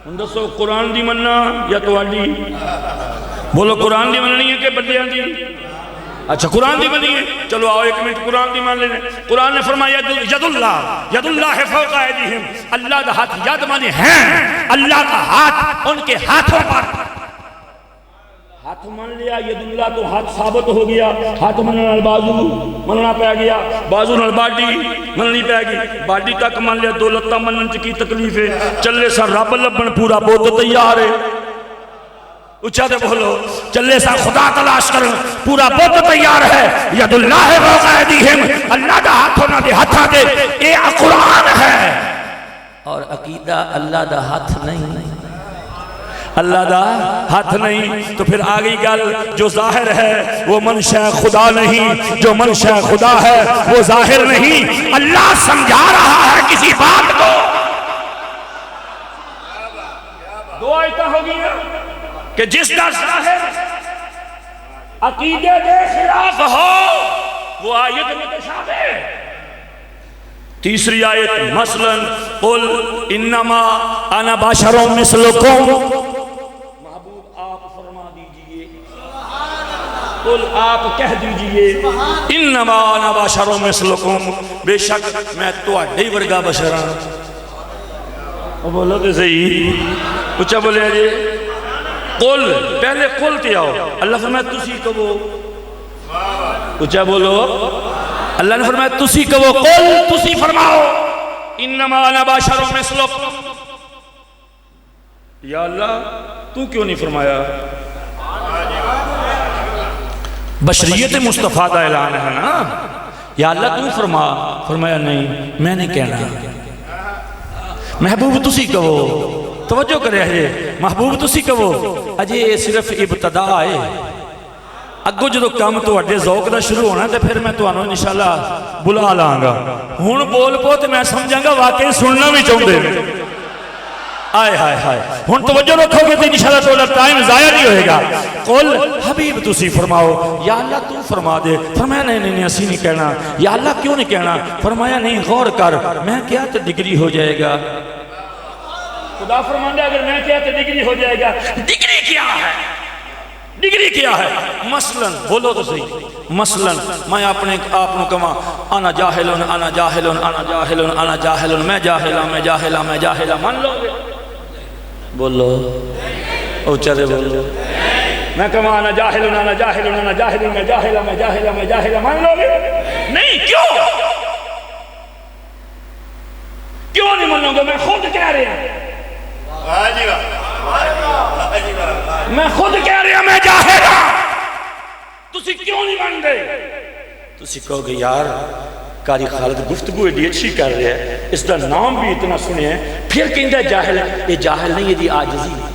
ہن دسو قرآن دی مننا یا تواڈی بولو قرآن دی مننی ہے کہ بندیاں دی اچھا قرآن دی مننی ہے چلو آؤ ایک منٹ قرآن دی مان لینے قرآن نے فرمایا ید اللہ فوق ایدیہم اللہ دا ہاتھ ید مانے ہیں اللہ کا ہاتھ ان کے ہاتھوں پر ہاتھ مان لیا ید اللہ تو ہاتھ ثابت ہو گیا ہاتھ مننا بازو مننا پہ گیا بازو نال باڈی مننی پہ گئی باڈی تک مان لیا دو لتاں منن چ کی تکلیف ہے چلے سا رب لبن پورا بہت تیار ہے اچھا دے بولو چلے سا خدا تلاش کر پورا بہت تیار ہے ید اللہ فوق ایدیہم اللہ دا ہاتھ ہونا دے ہاتھاں دے اے قرآن ہے اور عقیدہ اللہ دا ہاتھ نہیں اللہ دا ہاتھ نہیں تو پھر آگئی گل جو ظاہر ہے وہ منشاء خدا نہیں جو منشاء خدا ہے وہ ظاہر نہیں اللہ سمجھا رہا ہے کسی بات کو دو آیتیں ہو گئی کہ جس کا ظاہر عقیدے کے خلاف ہو وہ آیت متشابہ تیسری آیت مثلا قل انما انا بشر مثلکم قل آپ کہہ دیجئے انما انا بشر مثلکم بے شک میں تواڈے ورگا بشر ہاں بولو تو صحیح اچھا بولے جی قل پہلے قل تے آؤ اللہ فرمایا تسی کہو اچھا بولو اللہ نے فرمایا تسی کہو قل تسی فرماؤ انما انا بشر مثلکم یا اللہ تو کیوں نہیں فرمایا بشریت مصطفیٰ دا اعلان ہے نا یا اللہ تو فرمایا نہیں میں نہیں کہنا محبوب تسی کہو توجہ کرے ہے محبوب تسی کہو اجے صرف ابتدا آئے اگو جدو کام تو اڈے ذوق دا شروع ہونا تے پھر میں تو آنو انشاءاللہ بلا لانگا ہون بول پو تے میں سمجھاں گا واقعی سننا بھی چاہوں دے آئے ہائے ہائے ہون توجہ رکھو گے تو انشاءاللہ تو ٹائم ضائع نہیں ہوئے گا قل حبیب تسی فرماؤ یا اللہ تو فرما دے فرمایا نہیں اسی نہیں کہنا یا اللہ کیوں نہیں کہنا فرمایا نہیں غور کر میں کیا تو ڈگری ہو جائے گا خدا فرماندہ اگر میں کیا تو ڈگری ہو جائے گا ڈگری کیا ہے ڈگری کیا ہے مثلا بولو تو صحیح مثلا میں اپنے آپ نو کہاں انا جاہلن انا جاہلن انا جاہلن انا جاہلن میں جاہلہ مان لو گے بولو اونچا دے بولو میں کہاں انا جاہلن انا جاہلن انا جاہلن میں جاہلہ مان لو گے نہیں کیوں نہیں مانو گے میں خود کہہ رہے ہیں میں خود کہہ رہا میں جاہل ہاں تسی کیوں نہیں مان دے تسی کہو گے یار قاری خالد گفتگو ایڈی اچھی کر رہا ہے، اس کا نام بھی اتنا سنے ہیں، پھر کہندہ جاہل ہے، یہ جاہل نہیں، یہ دی آجزی ہے۔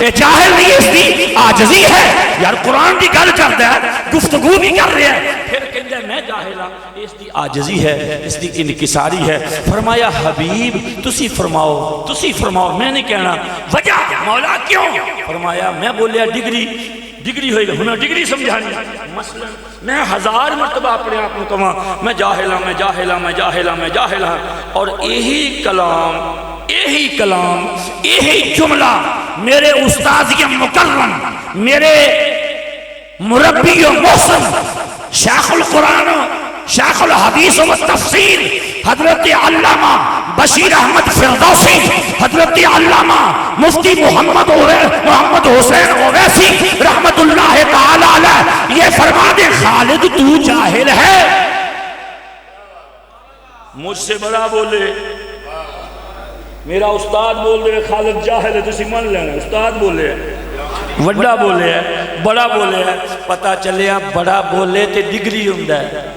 یہ جاہل نہیں، اس دی آجزی ہے۔ یار قرآن بھی گل کرتا ہے، گفتگو بھی کر رہا ہے، پھر کہندہ میں جاہل ہاں، اس دی آجزی ہے، اس دی انکساری ہے۔ فرمایا حبیب تسی فرماؤ، میں نہیں کہنا وجہ مولا کیوں؟ فرمایا میں بولیا ڈگری ہوئے گا، ہنہ ڈگری سمجھانی مثلا میں 1000 مرتبہ اپنے آپ کو کہاں میں جاہل ہاں، اور یہی کلام یہی جملہ میرے استاذ مکرم، میرے مربی و محسن، شیخ القرآن، شیخ الحدیث و تفسیر، حضرت علامہ بشیر احمد فردوسی، حضرت علامہ مفتی محمد حسین اویسی رحمت اللہ تعالی علیہ یہ فرما دے خالد تو جاہل ہے، مجھ سے بڑا بولے، میرا استاد بول دے خالد جاہل ہے، تسی مان لینا، استاد بولے وڈا بولے ہے، بڑا بولے ہے، پتہ چلیا بڑا بولے تے ڈگری ہوندہ ہے،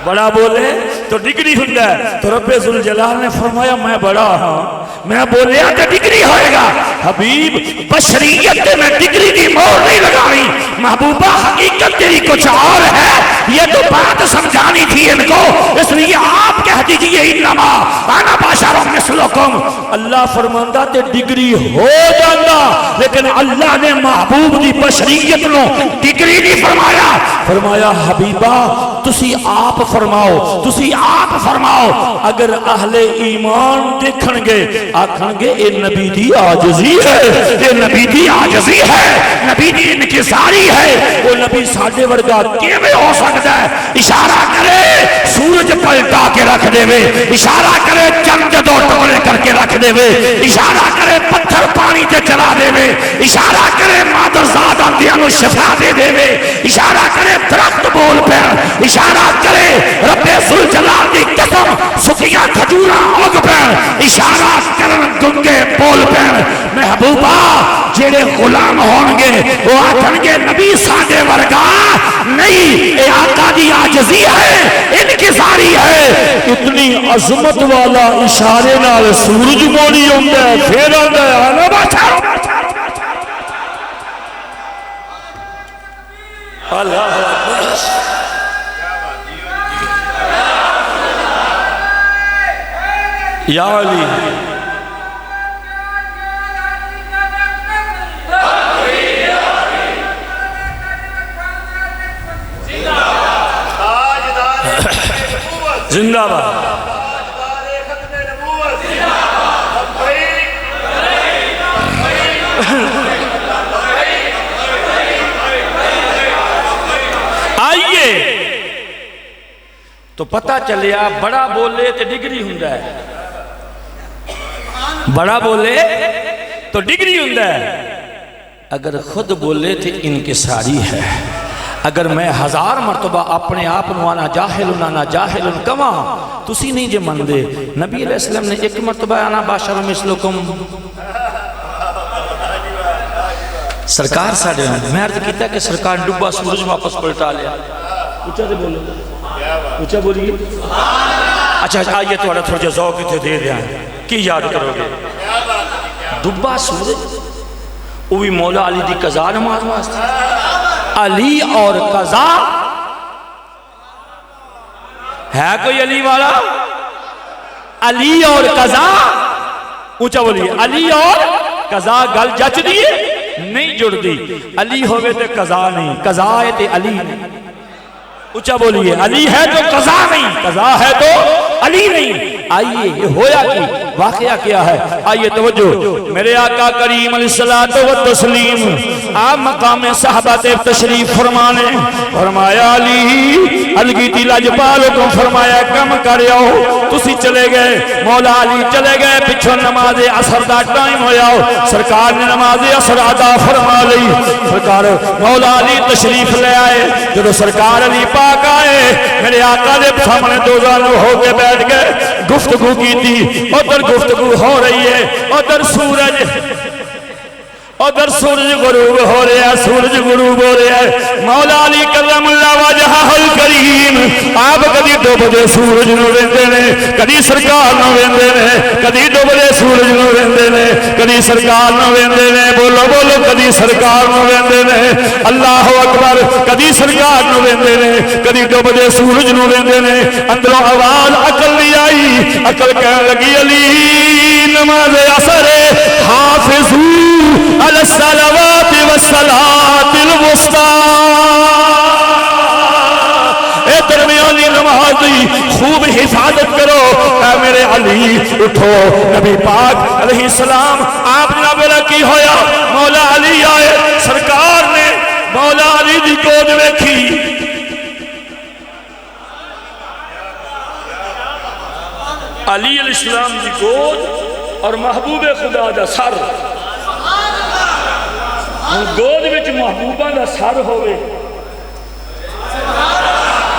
بڑا بولے تو ڈگری ہوندہ ہے۔ تو رب ذوالجلال نے فرمایا میں بڑا ہاں، میں بولیا تو ڈگری ہوئے گا۔ حبیب بشریت تے میں ڈگری دی مور نہیں لگائی، محبوبہ حقیقت تیری کچھ اور ہے، یہ تو بات سمجھانی تھی ان کو، اس لیے آپ کہہ دیجئے انما انا بشر مثلکم۔ اللہ فرماندہ تے ڈگری ہو جاندہ، لیکن اللہ نے محبوب دی بشریت نو ڈگری نہیں فرمایا۔ فرمایا حبیبہ تسی آپ فرماؤ، اگر اہل ایمان دیکھن گے آکھن گے اے نبی دی عاجزی ہے، اے نبی دی عاجزی ہے، نبی دی انکساری ہے، وہ نبی ساڈے ورگا کیویں ہو سکتا ہے؟ اشارہ کرے سورج پلٹا کے رکھ دے وے، اشارہ کرے چند دو ٹکڑے کر کے رکھ دے وے، اشارہ کرے پتھر پانی تے چلا دے وے، اشارہ کرے مادرزاد اندیاں نو شفا دے دے وے، اشارہ کرے درخت بول پہ، اشارہ کرے رب ذوالجلال دی قسم سکیاں کھجوراں اگ پہ، اشارہ کرن گنگے بول پہ۔ محبوبہ جیڑے غلام ہونگے وہ آکھن گے نبی ساڈے ورگا نہیں، اے آقا دی عاجزی ہے، انکساری ہے۔ اتنی عظمت والا اشارے نال سورج موڑی ہوندہ ہے، پھر آندہ ہے آنا بچھارو اللہ یا علی زندہ باد۔ آئیے تو پتہ چلیا بڑا بولے تو ڈگری ہوندہ ہے، بڑا بولے تو ڈگری ہوندہ ہے، اگر خود بولے تو انکساری ہے۔ اگر میں 1000 مرتبہ اپنے آپ نوانا جاہل کما تسی نہیں جے من دے، نبی علیہ السلام نے ایک مرتبہ آنا باشر مثلکم سرکار ساڑھے میں عرض کیتا کہ سرکار ڈبا سورج واپس پلٹا لیا، اچھا دے بولو، اچھا بولیے، اچھا آئیے تھوڑا جو ذوق تھے دے دیا کی یاد کرو گے؟ ڈبا سورج وہ بھی مولا علی دی قضا نماز واسطے، علی اور قضا ہے کوئی علی والا؟ علی اور قضا اونچا بولیے، علی اور قضا گل جچ دیئے نہیں جڑ دی، علی ہوئے تے قضا نہیں، قضا ہے تے علی نہیں، اونچا بولیے، علی ہے تو قضا نہیں، قضا ہے تو علی نہیں۔ آئیے یہ ہویا کی واقعہ کیا ہے؟ آئیے توجہ، میرے آقا کریم علیہ السلام آپ مقام صحابہ تشریف فرمانے، فرمایا علی الگیتی لاجپالوں کو فرمایا کم کریاؤ، تسی چلے گئے، مولا علی چلے گئے، پچھو نماز عصر دا ٹائم ہویاؤ، سرکار نے نماز عصر ادا فرما لئی، سرکار مولا علی تشریف لے آئے، جب سرکار علی پاک آئے، میرے آقا نے سامنے دو جانب ہو کے بیٹھ گئے، گفتگو کی تھی، ادھر گفتگو ہو رہی ہے، ادھر سورج ادھر سورج غروب ہو رہا ہے، سورج غروب ہو رہا ہے، مولا علی کرم اللہ وجہہ الکریم آپ کدی ڈوبدے سورج نو ویندے نے، کدی سرکار نو ویندے نے، کدی ڈوبدے سورج نو ویندے نے، کدی سرکار نو ویندے نے، بولو بولو کدی سرکار نو ویندے نے، اللہ اکبر، کدی سرکار نو ویندے نے، کدی ڈوبدے سورج نو ویندے نے۔ اندروں آواز عقل نہیں آئی، عقل کہنے لگی علی نماز عصر حافظو علی الصلوات والصلاۃ الوسطی، اے درمیانی نماز دی خوب حفاظت کرو۔ اے میرے علی اٹھو، نبی پاک علیہ السلام آپ جناب والا کی ہویا، مولا علی آئے، سرکار نے مولا علی دی گود ویکھی، علی علیہ السلام دی گود اور محبوب خدا دا سر، گود وچ محبوبہ دا سر ہوئے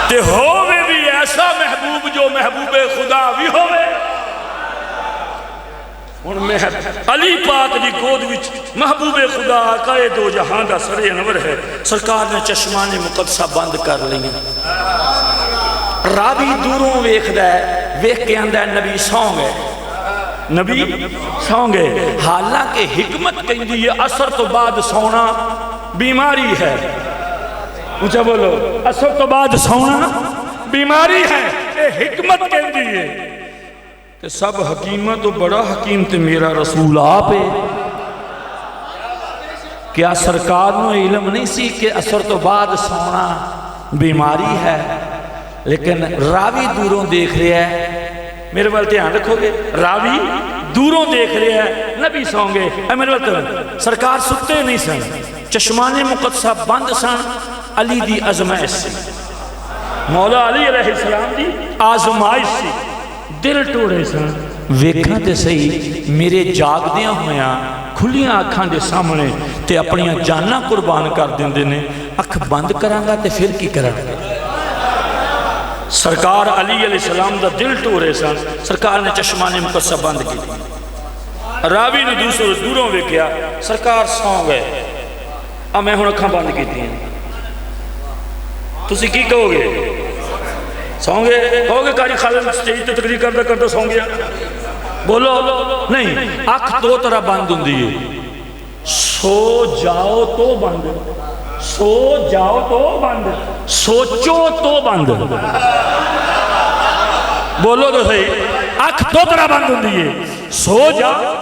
تے ہوئے بھی ایسا محبوب جو محبوب خدا بھی ہوئے۔ علی پاک دی گود وچ محبوب خدا آقا دو جہاں دا سر انور ہے، سرکار نے چشمان مقدسہ بند کر لیں، راوی دوروں ویکھ دا ہے، ویکھ کے آندہ نبی سوں گئے، نبی سوں گئے، حالانکہ حکمت کہندی ہے اثر تو بعد سونا بیماری ہے، اونچا بولو، اثر تو بعد سونا بیماری ہے، اے حکمت کہندی ہے کہ سب حکیمہ تو بڑا حکیم تے میرا رسول آپ ہے۔ کیا سرکار نو علم نہیں سی کہ اثر تو بعد سونا بیماری ہے؟ لیکن راوی دوروں دیکھ رہے ہیں، میرے والے دھیان رکھو گے، راوی دوروں دیکھ رہے ہیں، نبی سوں گے، اے میرے والے سرکار سکتے نہیں سن، چشمان مقدسہ بند سن، علی دی ازمائش سی، مولا علی علیہ السلام دی آزمائش سی، دل ٹوڑے سن، ویکھاں تے صحیح میرے جاگ دیاں ہویاں کھلیاں آنکھاں دے سامنے تے اپنیاں جاناں قربان کر دیندے نے، اکھ بند کرانگا تے پھر کی کرانگا؟ سرکار علی علیہ السلام دا دل ٹورے سن، سرکار نے چشمان مقدسہ بند کی، راوی نے دوسرے دوروں ویکھیا، سرکار سوں گئے، اب میں ہن اکھاں بند کی تھی، تسی کی کہو گے؟ سوں گے؟ کہو گے قاری خالد سٹیج تے تقریر کردہ کردہ سوں گیا؟ بولو نہیں، اکھ دو طرح بند ہوں دیئے، سو جاؤ تو بند، سو جاؤ تو بند، سوچو تو بند، بولو تو صحیح، اکھ دو طرح بند ہوں دیئے، سو جاؤ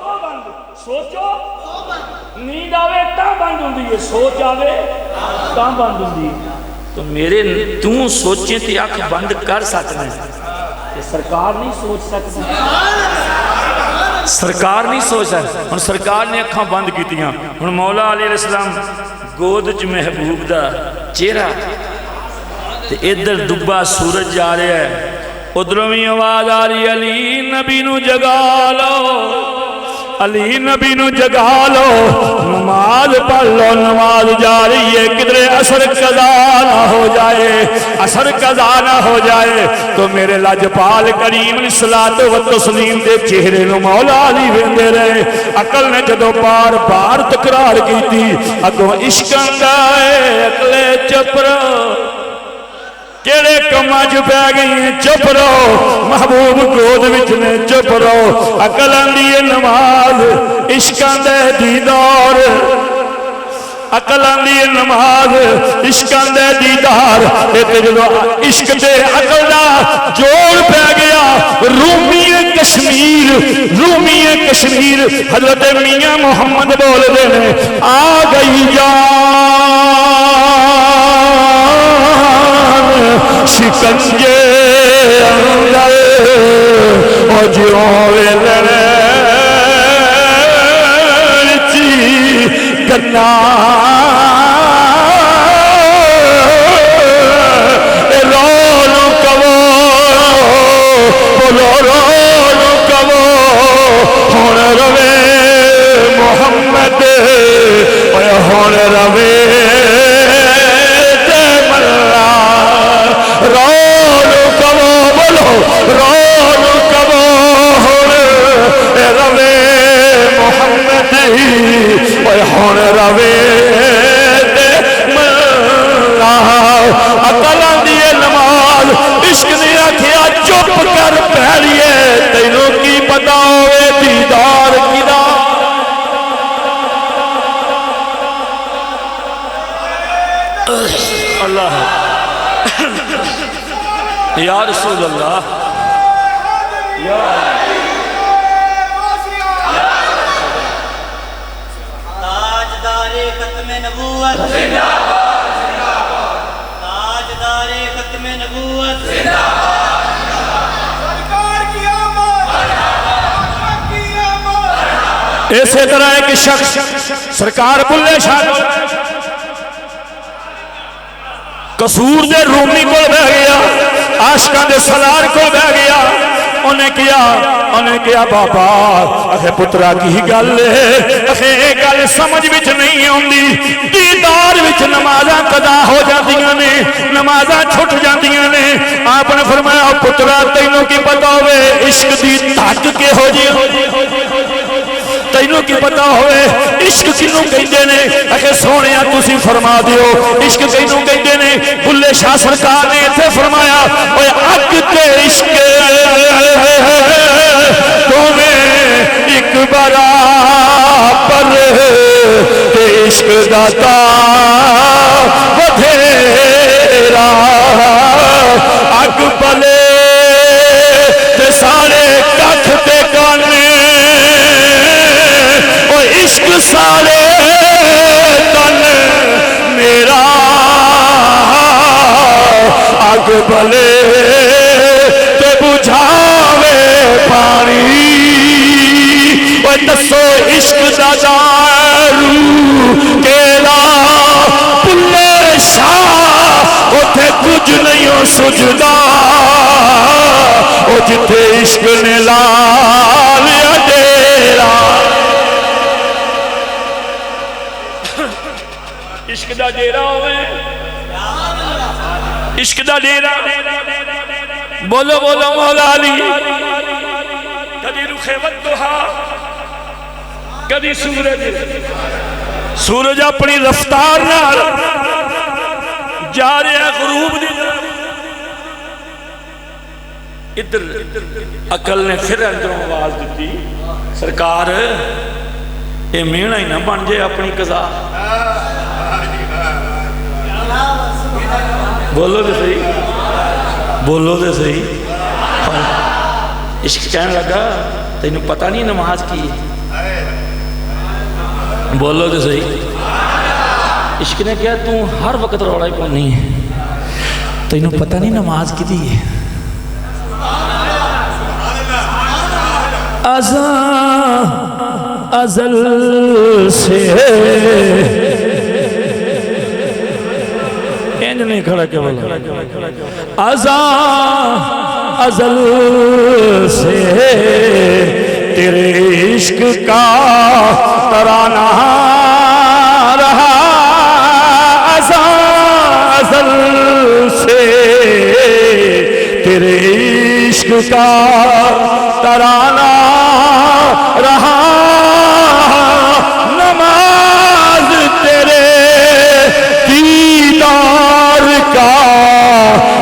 تو بند، سوچو نیند آوے تا بند ہوں دیئے، سوچ آوے تا بند ہوں دیئے۔ تو میرے توں سوچیں تھی آنکھ بند کر سکتے ہیں کہ سرکار نہیں سوچ سکتے، سرکار نہیں سوچ سکتے، اور سرکار نے اکھاں بند کی تیاں، اور مولا علیہ السلام گود چ محبوب دا چہرہ تے ادھر ڈبا سورج جا رہا ہے، ادھروں بھی آواز آ رہی علی نبی نو جگا لو، علی نبی نو جگا لو، نماز پڑھ لو، نماز جا رہی ہے، کدھرے اثر قضا نہ ہو جائے، اثر قضا نہ ہو جائے، تو میرے لاجپال کریم علیہ الصلوۃ والتسلیم دے چہرے نو مولا علی ویندے رہے۔ عقل نے جدو بار بار تکرار کی تھی، اگوں عشق آئے عقلے چپ رہو، کیڑے کماج پہ گئی چپ رہو، محبوب گود وچ نے چپ رہو، عقل آندی نماز عشقاں دے دیدار، عقل آندی نماز عشقاں دے دیدار، تے جدو عشق تے عقل دا جوڑ پہ گیا، رومی کشمیر، رومی کشمیر حضرت میاں محمد بول دے نے آ گئی شکنجے اندر او جیوے لڑچی گنا رولو کبو بولو رولو کبو ہون روے محمد ہون روے رولو کبو بولو رولو کبو روے محمد عقل آندی ہے نماز، عشق نے آکھیا چپ کر پہلیے تینوں کی پتا ہوئے دیدار کدا اللہ یا رسول اللہ تاجدار ختم نبوت تاجدار ختم نبوت سرکار کی آمد اسی طرح ایک شخص سرکار بلے شاہ قصور دے رومی کو بہ گیا، عاشقاں دے سالار کو بہ گیا، انہیں کیا بابا اکھے پترا کی گل ہے، اکھے ایک گل سمجھ وچ نہیں ہوندی، دیدار وچ نمازاں قضا ہو جاندیاں نے، نمازاں چھٹ جاندیاں نے۔ آپ نے فرمایا پترا تینوں کی پتہ ہوئے عشق دی دھک کے ہو جی تینوں کی پتا ہوئے عشق کنوں کہندے نے؟ اکھے سونیا تسی فرما دیو عشق کنوں کہندے نے؟ بلے شاہ سرکار نے ایتھے فرمایا اوے اگ تے عشق تمہیں ایک برابر تے عشق داتا بدھیرا اگ بلے تے سارے کٹھ تے کانے عشق سارے تن میرا اگ بلے تے بجھاوے پانی وہ دسو عشق دا دارو کیلا بلے شاہ اتھے کچھ نہیں سجدا وہ جتھے عشق نے لا لیا ڈیرا عشق دا ڈیرا ہوئے عشق دا ڈیرا بولو بولو مولا علی کدی رخ ودھا کدی سورج اپنی رفتار نال جا رہا غروب دی ادھر عقل نے پھر اندروں آواز دیتی سرکار یہ مینا ہی نہ بن جائے اپنی قضا بولو دے صحیح بولو دے صحیح عشق کہنے لگا تینوں پتہ نہیں نماز کی بولو دے صحیح عشق نے کہا تو ہر وقت روڑا ہی کون نہیں ہے تینوں پتہ نہیں نماز کی دی ہے ازل سے اینج نہیں کھڑا کیا بولا ازل سے تیرے عشق کا ترانہ رہا ازل سے تیرے عشق کا ترانہ رہا نماز تیرے دیدار کا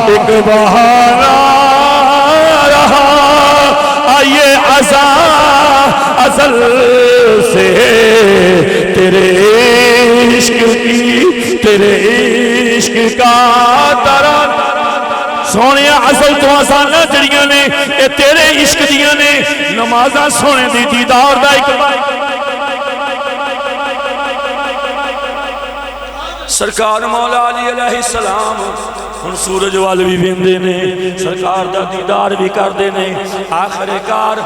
ایک بہانہ رہا آئیے ازل سے تیرے عشق کا ترانہ سونے ازل تو آسانہ جڑیاں نے اے تیرے عشق دیاں نے نمازاں سونے دی دیدار دا اقبال سرکار مولا علی علیہ السلام ہن سورج وال بھی ویندے نے سرکار دا دیدار بھی کردے نے آخر کار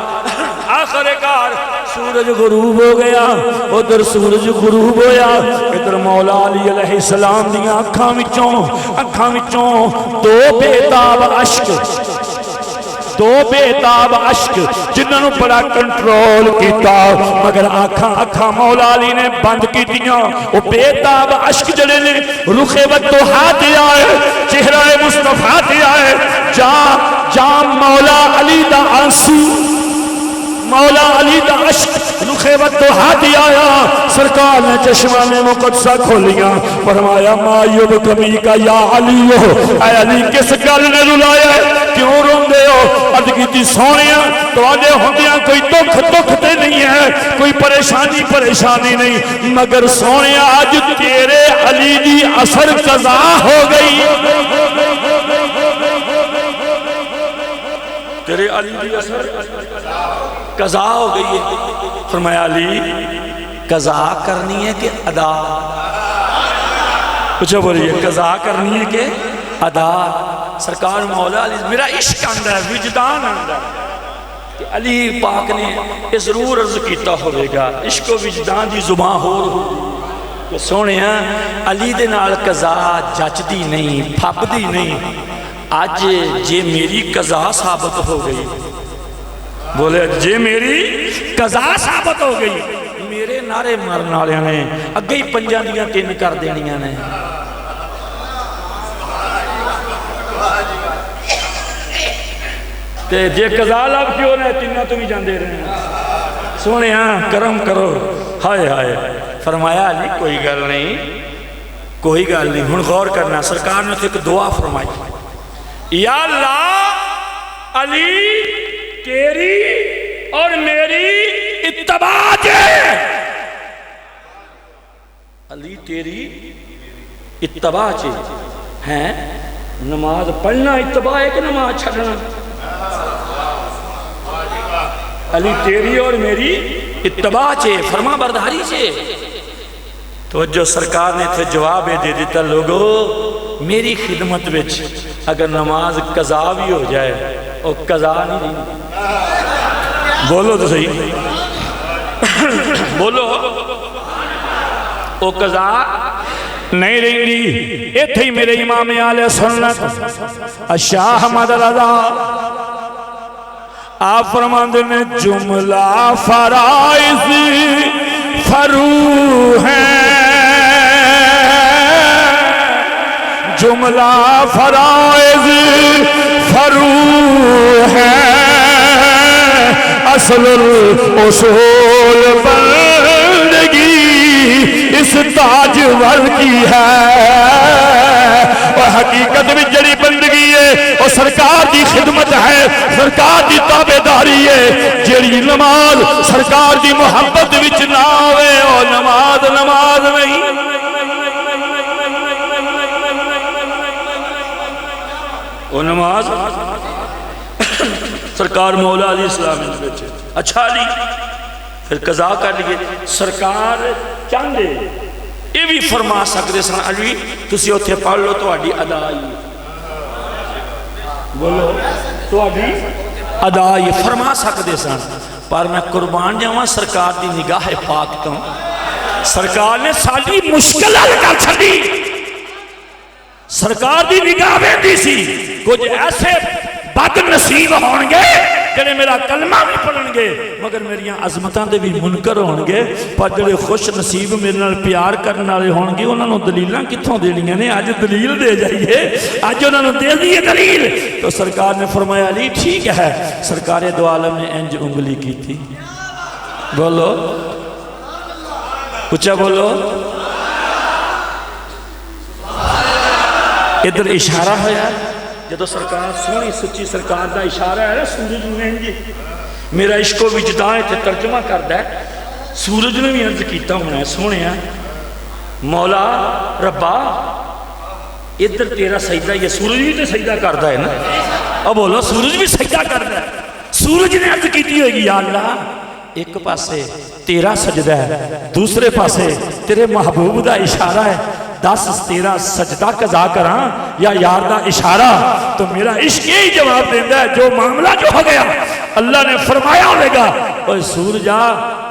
سورج غروب ہو گیا ادھر سورج غروب ہویا ادھر مولا علی علیہ السلام دیاں اکھاں وچوں دو بے تاب عشق جنہوں بڑا کنٹرول کیتا مگر آنکھاں مولا علی نے بند کی دیاں وہ بے تاب عشق جڑے نے رخ ودھا تے آئے چہرہ مصطفیٰ تے آئے جام مولا علی دا آنسو مولا علی دا عشق رخے وقت ہاتھی آیا سرکار نے چشمانے مقدسہ کھولیاں فرمایا ما یبکمی کا یا علی اے علی کس گل نے رلایا ہے کیوں روندے ہو عرض کیتی سونیا تواڈے ہوندیاں کوئی دکھ تے نہیں ہے کوئی پریشانی نہیں مگر سونیا اج تیرے علی دی اثر قضا ہو گئی تیرے علی دی اثر قضا ہو گئی ہے فرمایا علی قضا کرنی ہے کہ ادا کچھ بولیے قضا کرنی ہے کہ ادا سرکار مولا علی میرا عشق آندہ ہے وجدان آندہ ہے کہ علی پاک نے یہ ضرور عرض کیتا ہوئے گا عشق و وجدان دی زبان ہو کہ سونے ہیں علی دے نال قضا جچ دی نہیں پھپ دی نہیں آج جے میری قضا ثابت ہو گئی بولے جے میری قضا ثابت ہو گئی میرے نعرے مارن والے نے اگے ہی پنجاں دیاں تین کر دینیاں نے تے جے قضا لب کیوں نہ تینوں تو بھی جاندے رہے سونے ہاں کرم کرو ہائے ہائے فرمایا علی کوئی گل نہیں ہن غور کرنا سرکار نے ایک دعا فرمائی یا اللہ علی تیری اور میری اتباع ہے علی تیری اتباع ہے نماز پڑھنا اتباع ہے کہ نماز چھڑنا علی تیری اور میری اتباع فرما برداری توجہ سرکار نے تھے جواب دے دیتا لوگو میری خدمت وچ اگر نماز قضا بھی ہو جائے وہ قضا نہیں بولو تو صحیح بولو وہ قضا نہیں رہیں گی یہ تھی میرے امام اہل سنت شاہ احمد رضا آپ فرماندے نے جملہ فرائض فرو ہیں جملہ فرائض فرو ہیں اصل الاصول بندگی اس تاجور کی ہے اور حقیقت میں جڑی بندگی ہے اور سرکار دی خدمت ہے سرکار دی تابعداری ہے جڑی نماز سرکار دی محبت وچ نہ ہوئے اور نماز نہیں وہ نماز سرکار مولا علیہ السلام نے بیچے اچھا علی پھر قضا کر لیے سرکار چاندے یہ بھی فرما سکتے سن علی تسی اتھے پڑھ لو تو اڈی ادا آئی بولو تو اڈی ادا آئی فرما سکتے سن پر میں قربان جاواں سرکار دی نگاہ پاک تو سرکار نے ساری مشکل حل کر چھڈی سرکار دی نگاہ دی سی کچھ ایسے بد نصیب ہون گے جڑے میرا کلمہ بھی پڑھن گے مگر میریاں عظمتاں دے بھی منکر ہون گے پر جڑے خوش نصیب میرے نال پیار کرنے والے ہون گے انہاں نوں دلیلاں کتھوں دینیاں نے اج دلیل دے جائیے اج انہاں نوں دے دیے دلیل تو سرکار نے فرمایا علی ٹھیک ہے سرکار دو عالم نے انج انگلی کی تھی بولو اچھا بولو ادھر اشارہ ہویا جدو سرکار سونی سچی سرکار دا اشارہ ہے سورج نے جی میرا عشق و وجدان تے ترجمہ کردا ہے سورج نے بھی عرض کیتا ہونا ہے سونے مولا ربا ادھر تیرا سجدہ یہ سورج بھی تے سجدہ کردا ہے نا اب بولو سورج بھی سجدہ کردا ہے سورج نے عرض کیتی ہوئے گی یا اللہ ایک پاسے تیرا سجدہ ہے دوسرے پاسے تیرے محبوب دا اشارہ ہے دس تیرا سجدہ قضا کراں یا یار دا اشارہ تو میرا عشق یہی جواب دیندہ ہے جو معاملہ جو ہو گیا اللہ نے فرمایا ہوئے گا اوہ سورجا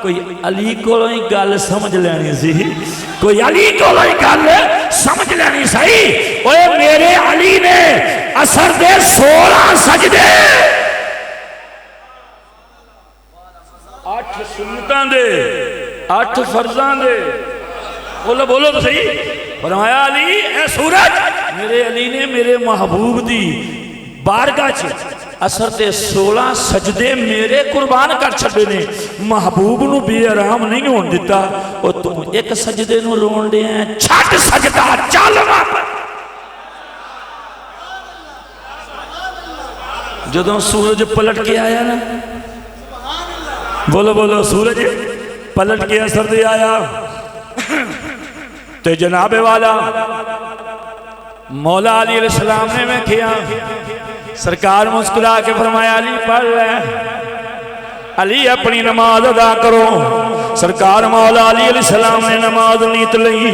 کوئی علی کو ہی گل سمجھ لینی سی کوئی علی کو ہی گل سمجھ لینی سی اوہ میرے علی نے اثر دے 16 سجدے 8 سنتاں دے 8 فرضاں دے بولو تو صحیح فرمایا علی اے سورج میرے علی نے میرے محبوب دی بارگاہ اثر تے 16 سجدے میرے قربان کر چھڑے نے محبوب نو بے آرام نہیں ہون دیتا او تو ایک سجدے نو رون دے ہیں چھٹ سجدہ چل واپس جدوں سورج پلٹ کے آیا نا بولو بولو سورج پلٹ کے اثر دے آیا تے جناب والا مولا علی علیہ السلام نے میں کیا سرکار مسکرا کے فرمایا علی پڑھ لے علی اپنی نماز ادا کرو سرکار مولا علی علیہ السلام نے نماز نیت لئی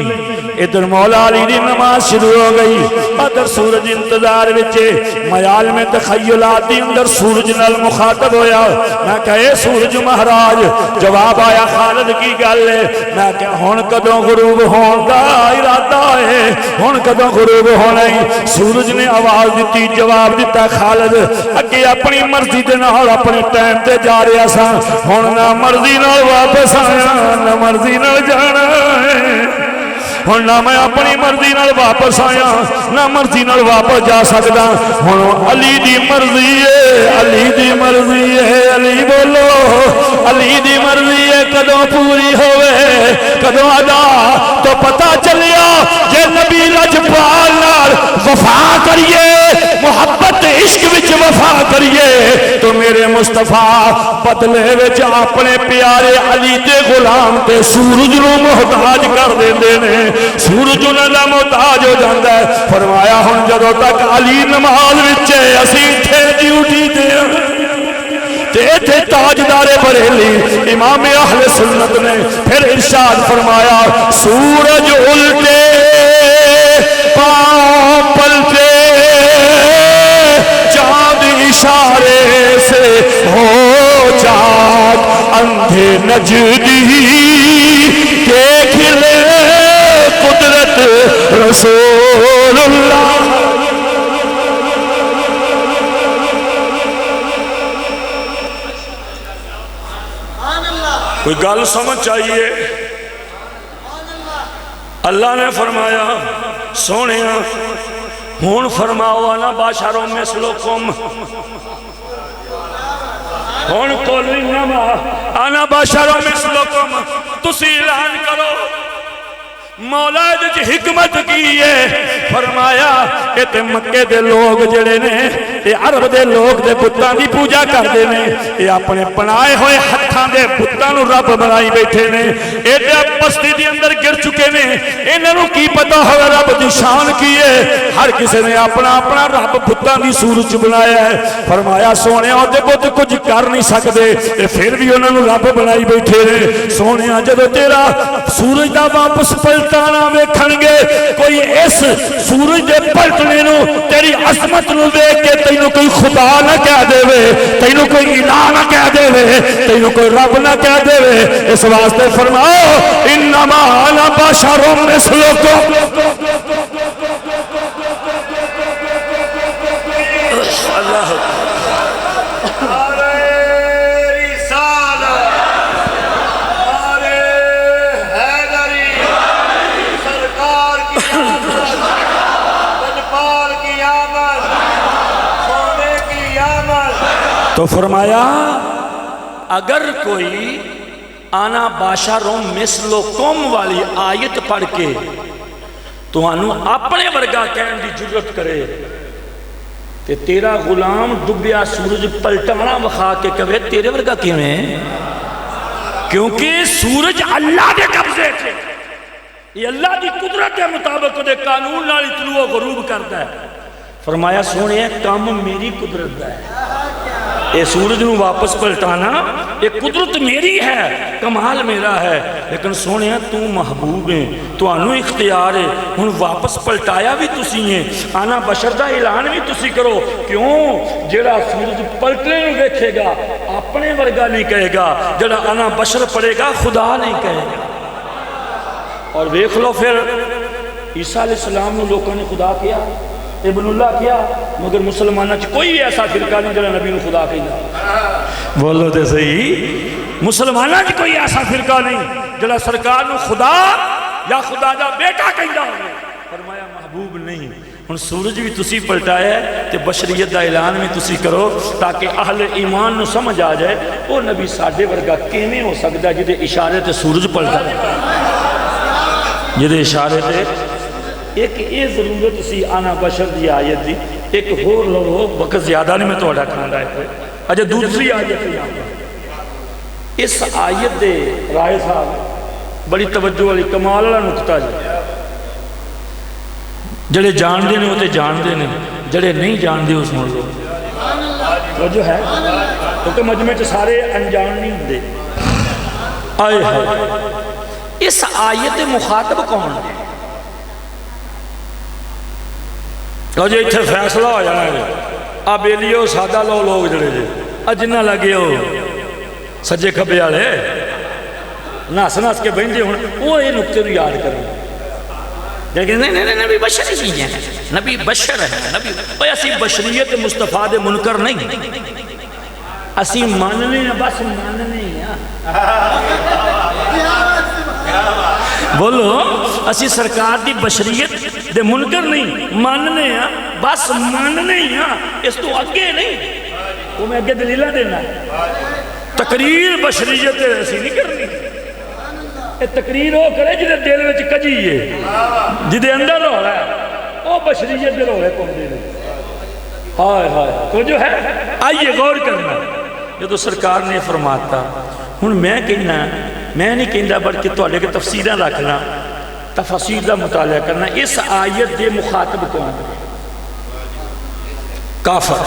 ادھر مولا علی دی نماز شروع ہو گئی ادھر سورج انتظار وچے میال میں تخیلات دی اندر سورج نال مخاطب ہویا میں کہے سورج مہاراج جواب آیا خالد کی گل ہے میں کہ ہن کدوں غروب ہون دا ارادہ ہے ہن کدوں غروب ہونا ہے سورج نے آواز دیتی جواب دیتا خالد اگے اپنی مرضی دے نال اپنے ٹائم تے جا رہا سا ہن نہ مرضی نال واپس آیا نہ مرضی نال جانا ہے ہن نہ میں اپنی مرضی نال واپس آیا نہ مرضی نال واپس جا سکدا ہن علی دی مرضی ہے علی دی مرضی ہے علی بولو علی دی مرضی ہے کدوں پوری ہوئے کدوں ادا تو پتہ چلیا جے نبی لجپال نال وفا کریے محبت عشق وچ وفا کریے تو میرے مصطفیٰ بدلے وچ اپنے پیارے علی دے غلام تے سورج نو محتاج کر دیندے نے سورج انہاں دا محتاج ہو جاندا ہے فرمایا ہن جدوں تک علی نماز وچ اسی تے ڈیوٹی تے تھے تاجدار بریلی امام اہل سنت نے پھر ارشاد فرمایا سورج الٹے پاؤں پلٹے چاند اشارے سے ہو چاک اندھے نجدی دیکھ لے قدرت رسول اللہ کوئی گل سمجھ چاہیے اللہ نے فرمایا سونے ہون فرماؤ انا باشروں مثلکم ہون قول انما انا باشروں مثلکم تسی اعلان کرو مولا جی حکمت کی ہے فرمایا اے مکے دے لوگ جڑے نے اے عرب دے لوگ دے بتاں دی پوجا کردے نے اے اپنے بنائے ہوئے ہتھاں دے بتاں نو رب بنائی بیٹھے نے اے تے بستی دی اندر گر چکے نے انہاں نو کی پتہ ہوے رب دی شان کی ہے ہر کسی نے اپنا اپنا رب بتاں دی صورت بنایا ہے فرمایا سونے او تے بت کچھ کر نہیں سکدے تے پھر بھی انہاں نو رب بنائی بیٹھے نے سونے جدوں تیرا سورج دا واپس پلٹانا ویکھن گے کوئی اس سورج دے پلٹنے نو تیری عظمت نو دیکھ کے تینوں کوئی خدا نہ کہہ دے تینوں کوئی الہ نہ کہہ دے تینوں کوئی رب نہ کہہ دے اس واسطے فرماؤ انما انا بشر مثلکم اللہ تو فرمایا اگر کوئی آنا باشروں مثلکم والی آیت پڑھ کے تو انہوں اپنے ورگا کہن دی جرت کرے تے تیرا غلام ڈبیا سورج پلٹانا وخا کے کہے تیرے ورگا کیوں ہے کیونکہ سورج اللہ دے قبضے تھے یہ اللہ دی قدرت کے مطابق دے قانون نال طلوع و غروب کرتا ہے فرمایا سونے کام میری قدرت دا ہے اے سورج نو واپس پلٹانا یہ قدرت میری ہے کمال میرا ہے لیکن سونے تو محبوب ہیں تو انو اختیار ہے ہن واپس پلٹایا بھی تسی ہیں آنا بشر دا اعلان بھی تسی کرو کیوں جڑا سورج پلٹنے نو دیکھے گا اپنے ورگا نہیں کہے گا جڑا آنا بشر پڑے گا خدا نہیں کہے گا اور دیکھ لو پھر عیسیٰ علیہ السلام نے لوگوں نے خدا کیا ابن اللہ کیا مگر مسلمانہ کوئی ایسا فرقہ نہیں جنہا نبی نے خدا کہا بولو تے صحیح مسلمانہ کوئی ایسا فرقہ نہیں جنہا سرکار نے خدا یا خدا دا بیٹا کہا فرمایا محبوب نہیں. ہن سورج بھی تسی پلٹایا ہے تے بشریت دا اعلان بھی تسی کرو تاکہ اہل ایمان نو سمجھ آ جائے او نبی ساڈے ورگا کیویں ہو سکدا جدے اشارے تے سورج پلٹا جدے اشارے تے. ایک یہ ضرورت سی آنا بشر دی آیت دی. ایک ہور لو وقت زیادہ نہیں میں تہاڈا کھاندا ہے. اجے دوسری آیت ہے. اس آیت دے رائے صاحب بڑی توجہ والی کمال والا نقطہ جی. جڑے جان دے نے وہ تے جان دے نے, جڑے نہیں جان دے اس سن لو. توجہ ہے کیونکہ مجمع چ سارے انجان نہیں ہوندے. آئے ہائے اس آیت مخاطب کون ہے؟ لو جی اتنے فیصلہ ہو جانا ہے. آ بیلیو سادہ لو لوگ جڑے جی آ جنہ لگے ہو سجے کھبے والے نس نس کے بہندے ہوں وہ یہ نقطے کو یاد کریں. لیکن نہیں نبی بشر ہی ہیں, نبی بشر ہے. نبی اسی بشریت مصطفیٰ دے منکر نہیں, اسی ماننے ہیں بس ماننے ہیں. بولو اسی سرکار دی بشریت دے منکر نہیں, ماننے ہیں بس ماننے ہیں, اس تو اگے نہیں. وہ میں اگے دلیلہ دینا تقریر بشریت اسی نہیں کرنی. یہ تقریر وہ کرے جدے دل وچ کجی ہے, جدے اندر ہو رہا ہے وہ بشریت دے روڑے پاؤندے نے. ہائے ہائے تو جو ہے آئیے غور کرنا. یہ تو سرکار نے فرماتا. ہن میں کہنا میں نہیں کہندا بلکہ تواڈے کے تفسیراں رکھنا, تفاسیر دا مطالعہ کرنا. اس آیت دے مخاطب کون ہے؟ کافر.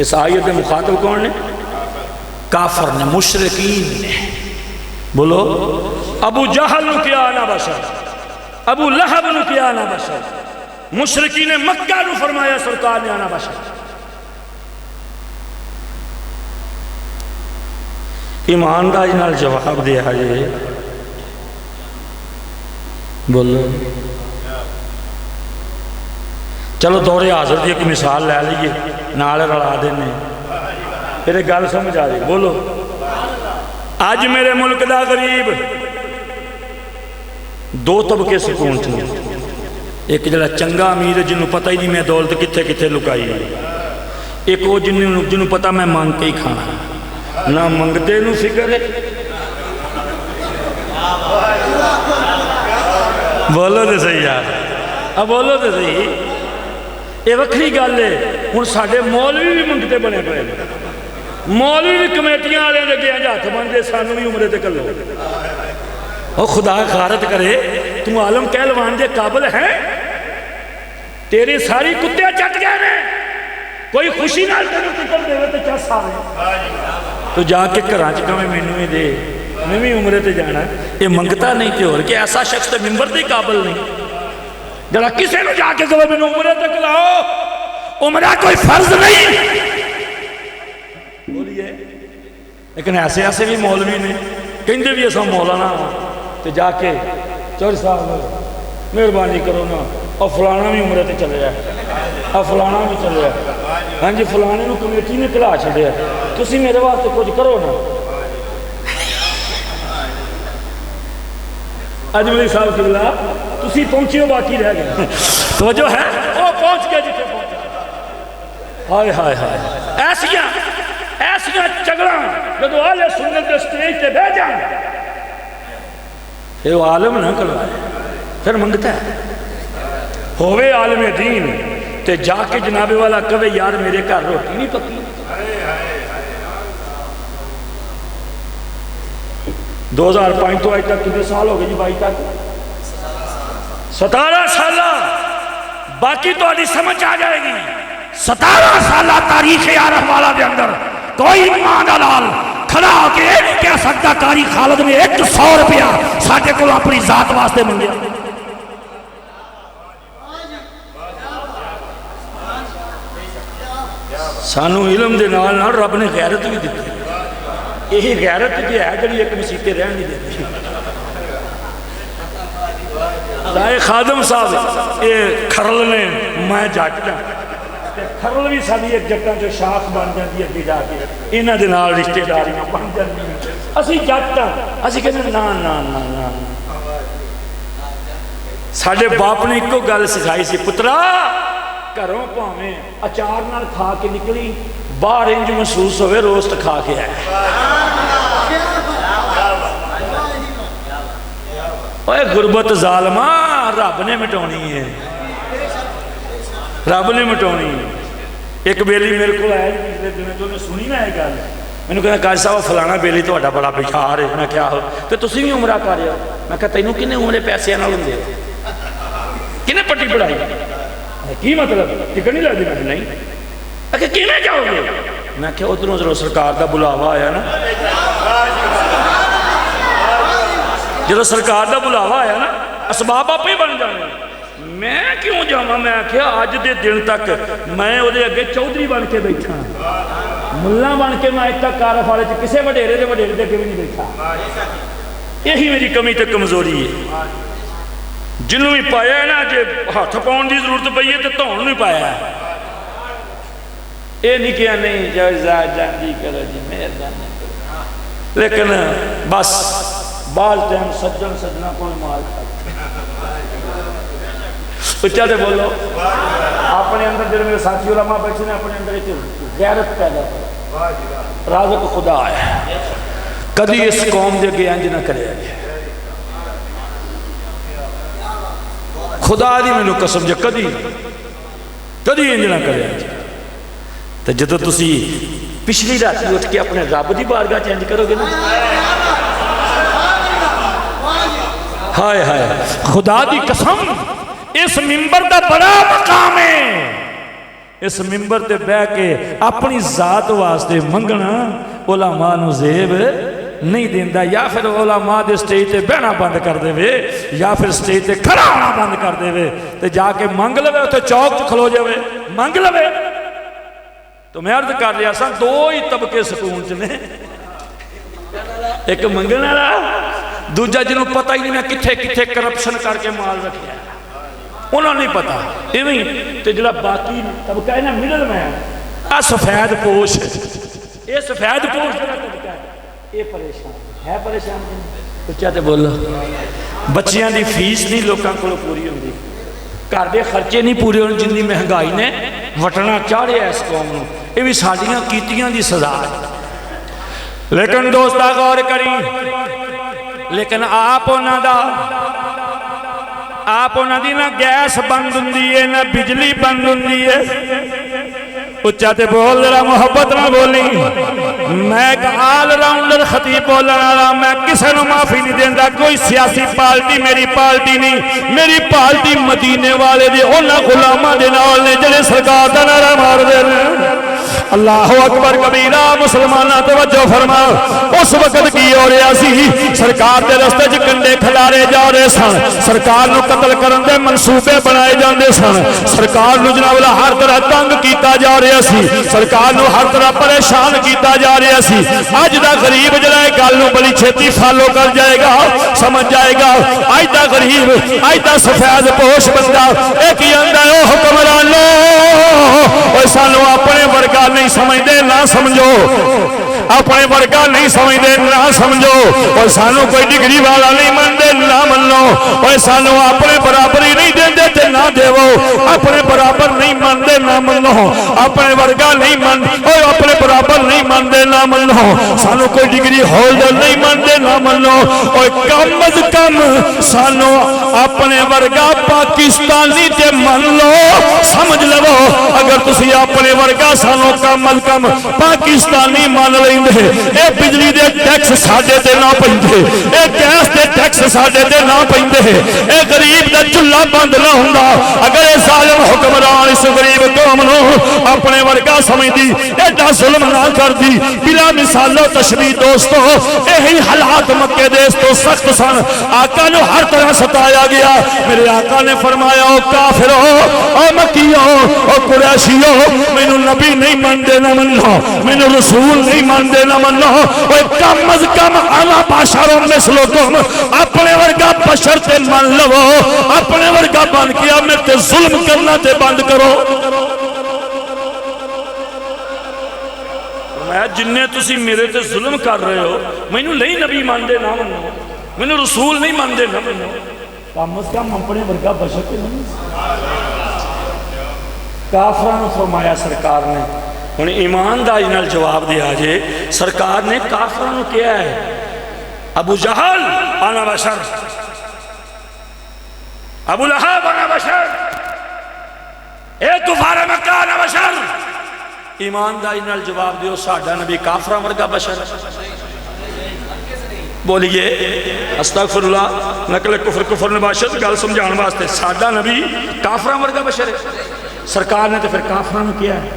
اس آیت دے مخاطب کون نے؟ کافر نے, مشرکین نے. بولو ابو جہل نو کیا آنا بشر, ابو لہب نو کیا آنا بشر, مشرکین مکہ نو فرمایا سرکار نے آنا بشر. ایمانداری نال جواب دیا ہے. بولو چلو دور حاضر دی ایک مثال لے لیے نال رلا دینے پھر ایک گل سمجھ آ رہی. بولو آج میرے ملک دا غریب دو طبقے سکون چنے. ایک جڑا چنگا امیر ہے جنہوں پتہ ہی نہیں میں دولت کتھے کتھے لکائی ہے. ایک وہ جنہوں پتہ میں مانگ کے ہی کھانا, نہ منگتے نو فکر ہے. بولو دے صحیح یار, اب بولو دے صحیح. یہ وکری گل ہے. ہن ساڈے مولوی بھی منگتے بنے پے, مولوی بھی کمیٹیاں والے لگے ہیں ہاتھ بنتے سانو بھی عمرے تے کلو. او خدا غارت کرے تم عالم کہلوان دے قابل ہیں؟ تیری ساری کتے چٹ گئے نے, کوئی خوشی نال تینوں ٹکٹ دے تے چس آوے تو جا کے گھراں چ کہے مینوں ہی دے, میں بھی عمرے تے جانا. یہ منگتا نہیں تے اور کہ ایسا شخص تے ممبر دے قابل نہیں جڑا کسے نو جا کے کہے مینوں عمرے تے کلاؤ. عمرہ کوئی فرض نہیں. بولیے لیکن ایسے ایسے بھی مولوی نے کہندے بھی ایسا مولانا تے جا کے چور صاحب مہربانی کرو نا اور فلانا بھی عمرے تے چلے جائے, اور فلانا بھی چلے جائے. ہاں جی فلانے نو کمیٹی نے کلا چھڑیا, تسی میرے واسطے کچھ کرو نا. اجملی صاحب قبلہ تسی پہنچے ہو باقی رہ گئے. تو جو ہے وہ پہنچ گیا جتنے پہنچا. ہائے ہائے ہائے ایسیاں چگڑاں جدو آلے سنت دے سٹیج تے بہ جان پھر وہ عالم نہ کروائے, پھر منگتا ہے. ہوئے عالم دین تے جا کے جناب والا کہے یار میرے گھر روٹی نہیں پکی. 2005 تو آج تک کتنے سال ہو گئے جی؟ 22 تک 17 سالہ. باقی تو آدھی سمجھ آ جائے گی. 17 سالہ تاریخ عارف والا دے اندر کوئی ماں دا لال کھڑا ہو کے نہیں کہہ سکتا قاری خالد نے 100 روپیہ ساڈے کو اپنی ذات واسطے منگیا. سانو علم دے نال نال رب نے غیرت بھی دیتی. یہی غیرت جو ہے جڑی ایک مسیطے رہن نہیں دیتی. لائے خادم صاحب یہ کھرل نے میں جٹ دا کھرل بھی ساری ایک جٹاں جو شاخ بن جاتی ہے جا کے انہاں دے نال رشتے داریاں بن جاتی. اسی جٹ ہاں, اسی کہنے نا نا نا نا ساڈے باپ نے ایک گل سکھائی سی، پترا گھروں پاویں اچار نال کھا کے نکلی، باہر انج محسوس ہوئے روسٹ کھا کے آئے۔ اوے غربت ظالمہ رب نے مٹونی ہے، رب نے مٹونی ہے۔ ایک بیلی میرے کو آیا پچھلے دنوں تو انہیں سنی نا یہ گل، میں کہا قاضی صاحب فلانا بیلی تہاڈا بڑا بشار ہے۔ میں کیا ہو کہ تسی بھی عمرہ کر رہے ہو؟ میں کہا تینوں کنے عمرے پیسے نال ہوندے ہو؟ کنے پٹی پڑھائی؟ کی مطلب ٹکٹ نہیں لگتی؟ میں نہیں۔ کہ کیویں جاؤ گے؟ میں کہا ادھروں ضرور سرکار دا بلاوا آیا نا، جب سرکار دا بلاوا آیا نا اسباب آپ ہی بن جانے۔ میں کیوں جاواں؟ میں کہا آج دے دن تک میں وہ اگے چودھری بن کے بیٹھا، ملا بن کے میں اج تک کارف والے کسے وڈیرے دے وڈیرے دے کبھی نہیں بیٹھا۔ یہی میری کمی تے کمزوری ہے۔ جنوں بھی پایا ہے نا، جے ہاتھ پاؤن دی ضرورت پئی ہے تے دھون نہیں پایا ہے۔ یہ نہیں کیا نہیں جاندی کرو جی مہربانی کرو، لیکن بس بال ٹائم سجن سجنا کوئی مال کھا اچھا دے بولو۔ اپنے اندر جب میرے ساتھی علماء بیٹھے نے اپنے اندر ایک غیرت پیدا کر، رازق خدا ہے کدی اس قوم دے گے انج نہ کرے گا۔ خدا دی میں نے قسم جے کدی انج نہ کرے گا۔ تو جدو تسی پچھلی راتی اٹھ کے اپنے رب دی بارگاہ چینج کرو گے نا، ہائے ہائے خدا دی قسم اس ممبر دا بڑا مقام ہے۔ اس ممبر تے بہ کے اپنی ذات واسطے منگنا علماء نو زیب نہیں دیندا، یا پھر علماء دے سٹیج تے بہنا بند کر دے وے، یا پھر سٹیج تے کھڑا ہونا بند کر دے وے تے جا کے منگ لوے تے چوک کھلو جاوے منگ لوے۔ تو میں عرض کر لیا سا دو ہی طبقے سکون چ نے، ایک منگن والا، دوجا جنہوں پتہ ہی نہیں میں کتھے کتھے کرپشن کر کے مال رکھیا ہے، انہوں نہیں پتا۔ ایویں تے جڑا باقی طبقہ ہے نا مڈل مین، آ سفید پوش، یہ سفید پوش جڑا طبقہ ہے یہ پریشان ہے، پریشان نہیں؟ اچھا تے بولو۔ بچیاں دی فیس نہیں لوکاں کو پوری ہوندی، گھر دے خرچے نہیں پورے ہونے، جن دی مہنگائی نے وٹنا چاڑھیا اس قوم نو، یہ بھی ساڈیاں کیتیاں دی سزا ہے۔ لیکن دوستا غور کری، لیکن آپ انہاں دی نہ گیس بند ہوندی ہے نہ بجلی بند ہوندی ہے۔ اچھا تے بول ذرا محبت نہ بولی۔ میں ایک آل راؤنڈر خطیب بولنا رہا، میں کسے نو معافی نہیں دیندا، کوئی سیاسی پارٹی میری پارٹی نہیں، میری پارٹی مدینے والے دے انہاں غلاماں دے نال نے جڑے سرکار دا نعرہ مار دے نے۔ اللہ اکبر کبیرہ، مسلمانہ توجہ فرما۔ اس وقت کی ہو رہا سی، سرکار دے رستے چ کنڈے کھلارے جا رہے سن، سرکار نو قتل کرن دے منصوبے بنائے جاندے سن، سرکار نو جناب اللہ ہر طرح تنگ کیتا جا رہا سی، سرکار نو ہر طرح پریشان کیتا جا رہا سی۔ اج دا غریب جڑا ہے گل نو بڑی چھتی فالو کر جائے گا، سمجھ جائے گا۔ اج دا غریب، اج دا سفید پوش بندہ ایک ہی آندا ہے، او حکمرانو او سانو اپنے ورگا نہیں سمجھدے، نہ سمجھو، اپنے ورگا نہیں سمجھدے نہ سمجھو، اور سانو کوئی ڈگری والا نہیں مندے نہ منو، اور سانو اپنے برابری نہیں دیندے تے نہ دیو، اپنے برابر نہیں مندے نہ منو، اپنے ورگا نہیں من، اور اپنے برابر نہیں مندے نہ منو، سانو کوئی ڈگری ہولڈر نہیں مندے نہ منو، اور کم از کم سانو اپنے ورگا پاکستانی تے من لو، سمجھ لو۔ اگر تسی اپنے ورگا سانو کم از کم پاکستانی مان لیندے، اے بجلی دے ٹیکس ساڈے تے نہ پیندے، اے گیس دے ٹیکس ساڈے تے نہ پیندے، اے غریب دا چولہا بند نہ ہوندا، اگر اے ظالم حکمران اس غریب قوم نو اپنے ورگا سمجھدی، ایڈا ظلم نہ کردی۔ بلا مثال و تشبیہ دوستو، یہی حالات مکے دے تو سخت سن، آقا نو ہر طرح ستایا گیا۔ میرے آقا نے فرمایا، او کافرو، او مکیو، او قریشیو، مینو نبی نہیں مندے نہ منو، مینو رسول نہیں مندے نہ منو، اوے کم از کم انا بشر مثلکم، اپنے ورگا بشر تے من لو، اپنے ورگا بن کے میرے تے ظلم کرنا تے بند کرو۔ میں جننے تسی میرے تے ظلم کر رہے ہو، مینو نہیں نبی ماندے نہ منو، مینو رسول نہیں ماندے نہ منو، کم از کم اپنے ورگا بشر تو نہیں کافران فرمایا سرکار نے ہوں ایمانداری نال جواب دیا جے سرکار نے کافران کیا ہے ابو جہل انا بشر ابو لہب انا بشر اے کفار مکہ انا بشر ایمانداری نال جواب دیو ساڈا نبی کافران ورگا بشر بولیے استغفر اللہ نقل کفر کفر نباشت گل سمجھان واسطے ساڈا نبی کافران ورگا بشر ہے سرکار نے تو پھر کافران کیا ہے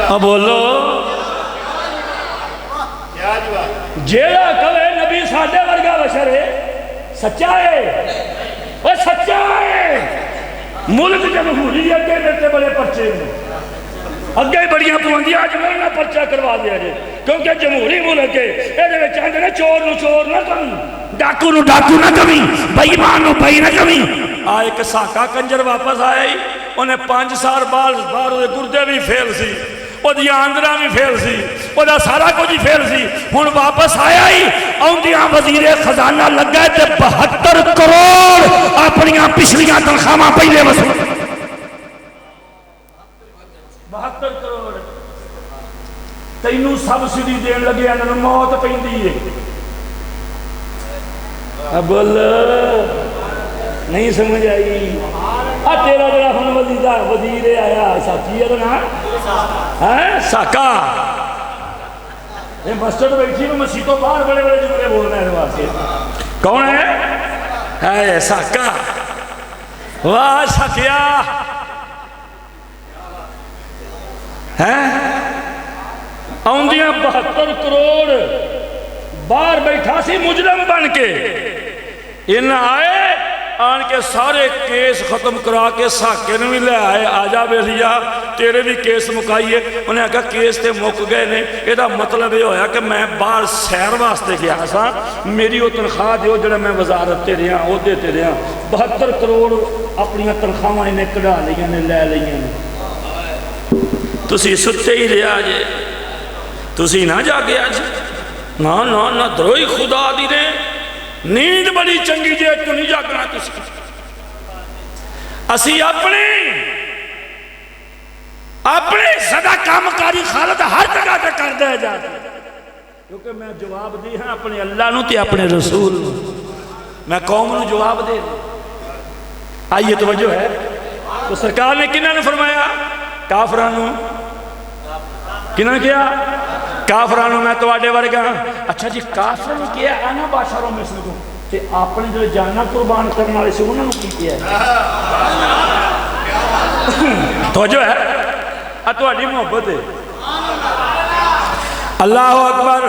اب بولو جیڑا کہے نبی ساڈے ورگا بشر ہے سچا ہے وہ سچا ہے ملک جمہوری اگے دیتے بڑے پرچے اگے بڑیاں پوندیاں اج میں نہ پرچہ کروا دیا جائے کیونکہ جمہوری ملک ہے یہ چاہتے ہیں چور نو چور نہ کمی ڈاکو نو ڈاکو نہ کمی بے ایمان نو بے نہ کمی ایک ساکا کنجر واپس آیا ہی انہیں 5 سال بعد گردے بھی فیل سی وہ دیا اندرہ بھی فیل سی وہ دا سارا کچھ ہی فیل سی ہون واپس آیا ہی اوندیاں وزیر خزانہ لگ گئے تے 72 کروڑ اپنیاں پچھلیاں تنخواہ پہلے وصول 72 کروڑ تینوں سبسڈی دین لگے انہوں موت پیندی ہے اب بول نہیں سمجھ آئی تیرا جڑا ہن وزیر آیا ساکی ہے نا ساکا یہ مسجد بیٹھی میں مسیح تو باہر بڑے بڑے جملے بولنا ہے واسطے کون ہے ساکا واہ ساکیا آندیاں 72 کروڑ باہر بیٹھا سی مجرم بن کے ان آئے آن کے سارے کیس ختم کرا کے ساکے نے بھی لے آئے آجا بے لیا تیرے بھی کیس مکائیے انہیں کہا کیس تے مک گئے نے یہ دا مطلب یہ ہویا کہ میں باہر سیر واسطے گیا سا میری وہ تنخواہ دیو جڑا میں وزارت تے رہا وہ دیتے رہا 72 کروڑ اپنی تنخواہ انہیں کڑا لیا نے لے لیا نے تسی ستے ہی رہا جے تسی نہ جا گیا جے نہ دروئی خدا دی رہے نیند بڑی چنگی جے تو نہیں جاگنا تسی اسی اپنے صدا کامکاری خالد ہر جگہ تے کر دے جاتے کیونکہ میں جواب دی ہیں اپنے اللہ نو تے اپنے رسول میں قوم نو جواب دے آئیے توجہ ہے تو سرکار نے کنہ نے فرمایا کافرانو کنہ کیا کافرانو میں تو آڈے ورگا اچھا جی کافرانو کیا آنا باشاروں میں سنگو کہ آپ نے جو جانا قربان کرنا والے سے انہوں نے کیا ہے تو جو ہے تو آڈی محبت ہے اللہ اکبر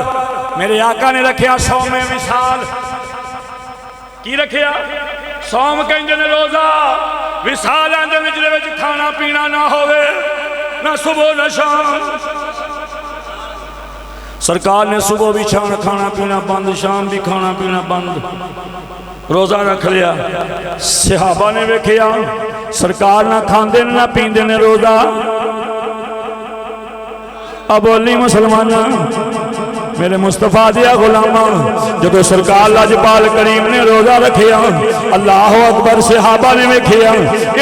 میرے آقا نے رکھیا سوم وصال کی رکھیا سوم کہیں نے روزہ وصال آندے جلے وچ کھانا پینا نہ ہوئے نہ صبح نہ شام سرکار نے صبح بھی کھانا پینا بند شام بھی کھانا پینا بند روزہ رکھ لیا صحابہ نے ویکھیا سرکار نہ کھاندے نہ پیندے نے روزہ اب علی مسلمانہ میرے مصطفیٰ دیا غلامہ جدو سرکار لاجپال کریم نے روزہ رکھیا اللہ اکبر صحابہ نے ویکھیا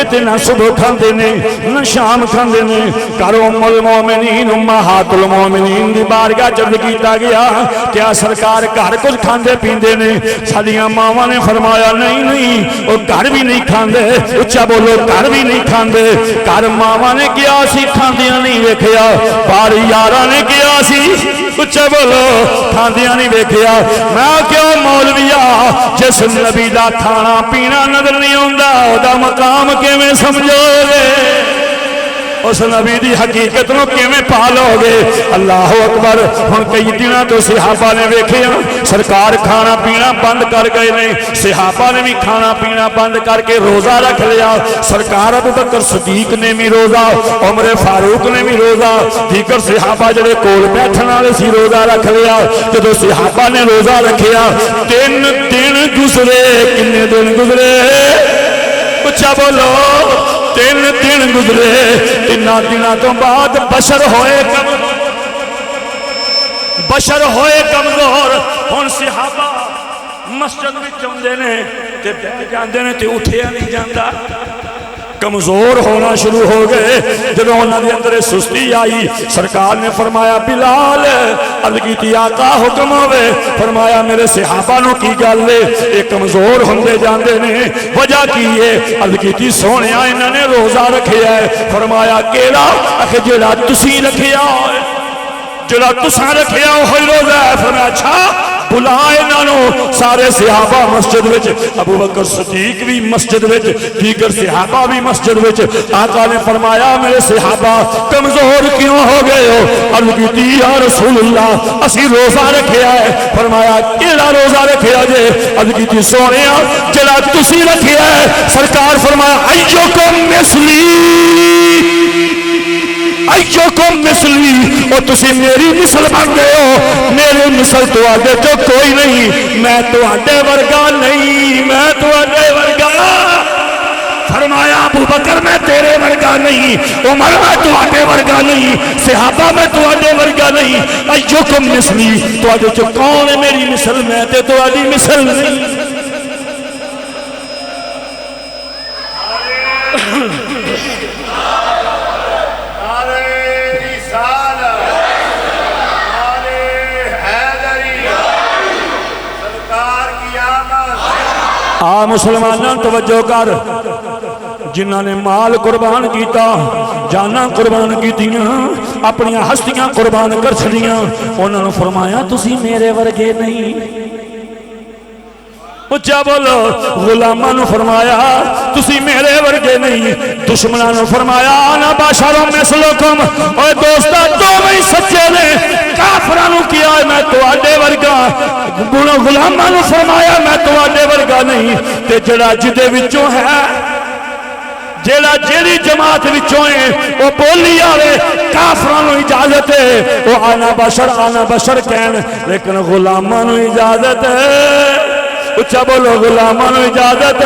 اتنا صبح کھاندے نے نہ شام کھاندے نے کرو ام المومنین امہات المومنین دی بارگاہ جب کیتا گیا کیا سرکار گھر کچھ کھاندے پیندے نے ساڈیاں ماواں نے فرمایا نہیں وہ گھر بھی نہیں کھاندے اچھا بولو گھر بھی نہیں کھاندے گھر ماواں نے کیا سی کھاندیاں نہیں ویکھیا بار یاراں نے کیا سی اچھا بولو کھاندیاں نہیں ویکھیا میں کیوں مولویا جس نبی دا کھانا پینا نظر نہیں ہوندا او دا مقام کیویں سمجھو گے اس نبی دی حقیقت نو کیویں پالو گے اللہ اکبر ہن کئی دنوں تو صحابہ نے ویکھیا سرکار کھانا پینا بند کر گئے نے صحابہ نے بھی کھانا پینا بند کر کے روزہ رکھ لیا سرکار ابو بکر صدیق نے بھی روزہ عمر فاروق نے بھی روزہ دیگر صحابہ جڑے کول بیٹھن والے سی روزہ رکھ لیا جدوں صحابہ نے روزہ رکھیا 3 دن گزرے کنے دن گزرے اچھا بولو 3 دن گزرے 3 دنوں تو بعد بشر ہوئے بشر ہوئے کمزور ہن صحابہ مسجد وچ اوندے نے تے بیٹھ جاندے نے تے اٹھیا نہیں جاندا کمزور ہونا شروع ہو گئے جب انہوں نے اندر سستی آئی سرکار نے فرمایا بلال عرض کی آقا حکم ہوئے فرمایا میرے صحابہ نو کی گل لے یہ کمزور ہوندے جاندے نے وجہ کی ہے عرض کی سونے انہوں نے روزہ رکھیا ہے فرمایا کیڑا اکھے جڑا تسی رکھیا ہے جڑا تساں رکھیا ہوئی روزہ ہے فرمایا اچھا بلائے نانو سارے صحابہ مسجد وچ ابو بکر صدیق بھی مسجد وچ دیگر صحابہ بھی مسجد وچ آقا نے فرمایا میرے صحابہ کمزور کیوں ہو گئے ہو عرض کی یا رسول اللہ اسی روزہ رکھیا ہے فرمایا کیڑا روزہ رکھیا جے عرض کی سونیا جڑا تسی رکھیا ہے سرکار فرمایا ایوکم مثلی اور تسی میری مثل بن گئے ہو میری مثل تو آدھے جو کوئی نہیں میں تو آدھے ورگا نہیں میں تو آدھے ورگا فرمایا ابو بکر میں تیرے ورگا نہیں عمر میں تو آدھے ورگا نہیں صحابہ میں تو آدھے ورگا نہیں ایوکم مثلی تو آدھے جو کون ہے میری مثل میں تو آدھی مثل نہیں مسلمانوں توجہ کر جنہاں نے مال قربان کیتا جانا قربان کیتیاں اپنی ہستیاں قربان کر چھڑیاں انہوں نے فرمایا تسی میرے ورگے نہیں اچھا بولو غلاماں نے فرمایا تسی میرے ورگے نہیں دشمناں نے فرمایا انا بشر مثلکم اے دوستا تو میں سچے نے کافراں نو کیا میں تواڈے ورگا غلاماں نے فرمایا میں تواڈے ورگا نہیں تے جڑا جدے وچوں ہے جیڑا جیڑی جماعت وچوں ہے وہ بولی آوے کافراں نو اجازت ہے وہ انا بشر کہن لیکن غلاماں نو اجازت ہے اچھا بولو غلاماں نو اجازت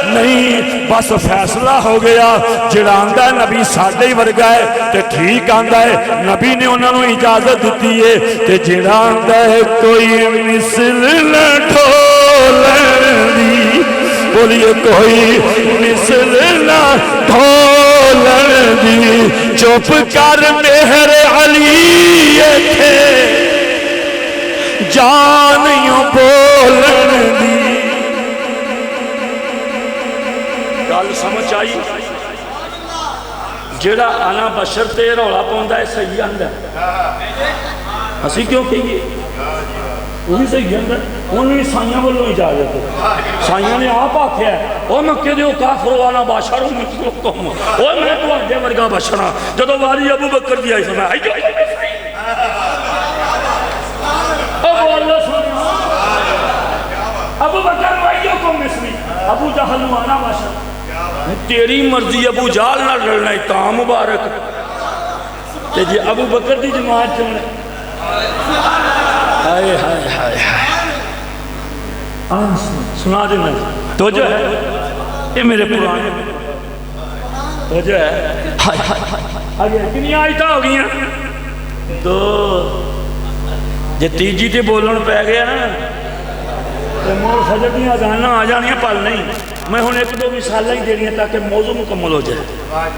نہیں بس فیصلہ ہو گیا جڑا آندا ہے نبی ساڈے ہی ورگا ہے تے ٹھیک آندا ہے نبی نے انہاں نو اجازت دتی ہے تے جڑا آندا ہے کوئی مثل نہ ڈھولندی بولیے کوئی مثل نہ ڈھولندی چپ کر مہر علی تھے جانیوں بولن دی گل سمجھ آئی جیڑا انا بشر تے رولا پوندا ہے صحیح آندا اسی کیوں کہیے وہی صحیح آندا انہوں نے سائیاں بولوں اجازت ہے سائیاں نے آپ آکھیا ہے او مکے دیو کافر وانا باشر ہوں مثلکم او میں تو آدھے ورگا بشرا جدو واری ابو بکر دی آئی سمجھا ابو اللہ سنیا ابو بکر وائیو کو مثلی ابو جہل نوانا باشر تیری مرضی ابو جہل نہ لڑنا ہے تا مبارک تے جی ابو بکر دی جماعت چونے ہائے ہائے ہائے سنا دینا تو جو ہے یہ میرے پرانے تو جو ہے آگے کنی آئیتا ہو گئی ہیں دو جے تیجی تے بولن پہ گیا نا تو مول سجدیاں آزانہ آ جانیاں پل نہیں میں ہوں ایک دو مثالہ ہی دے رہی ہیں تاکہ موضوع مکمل ہو جائے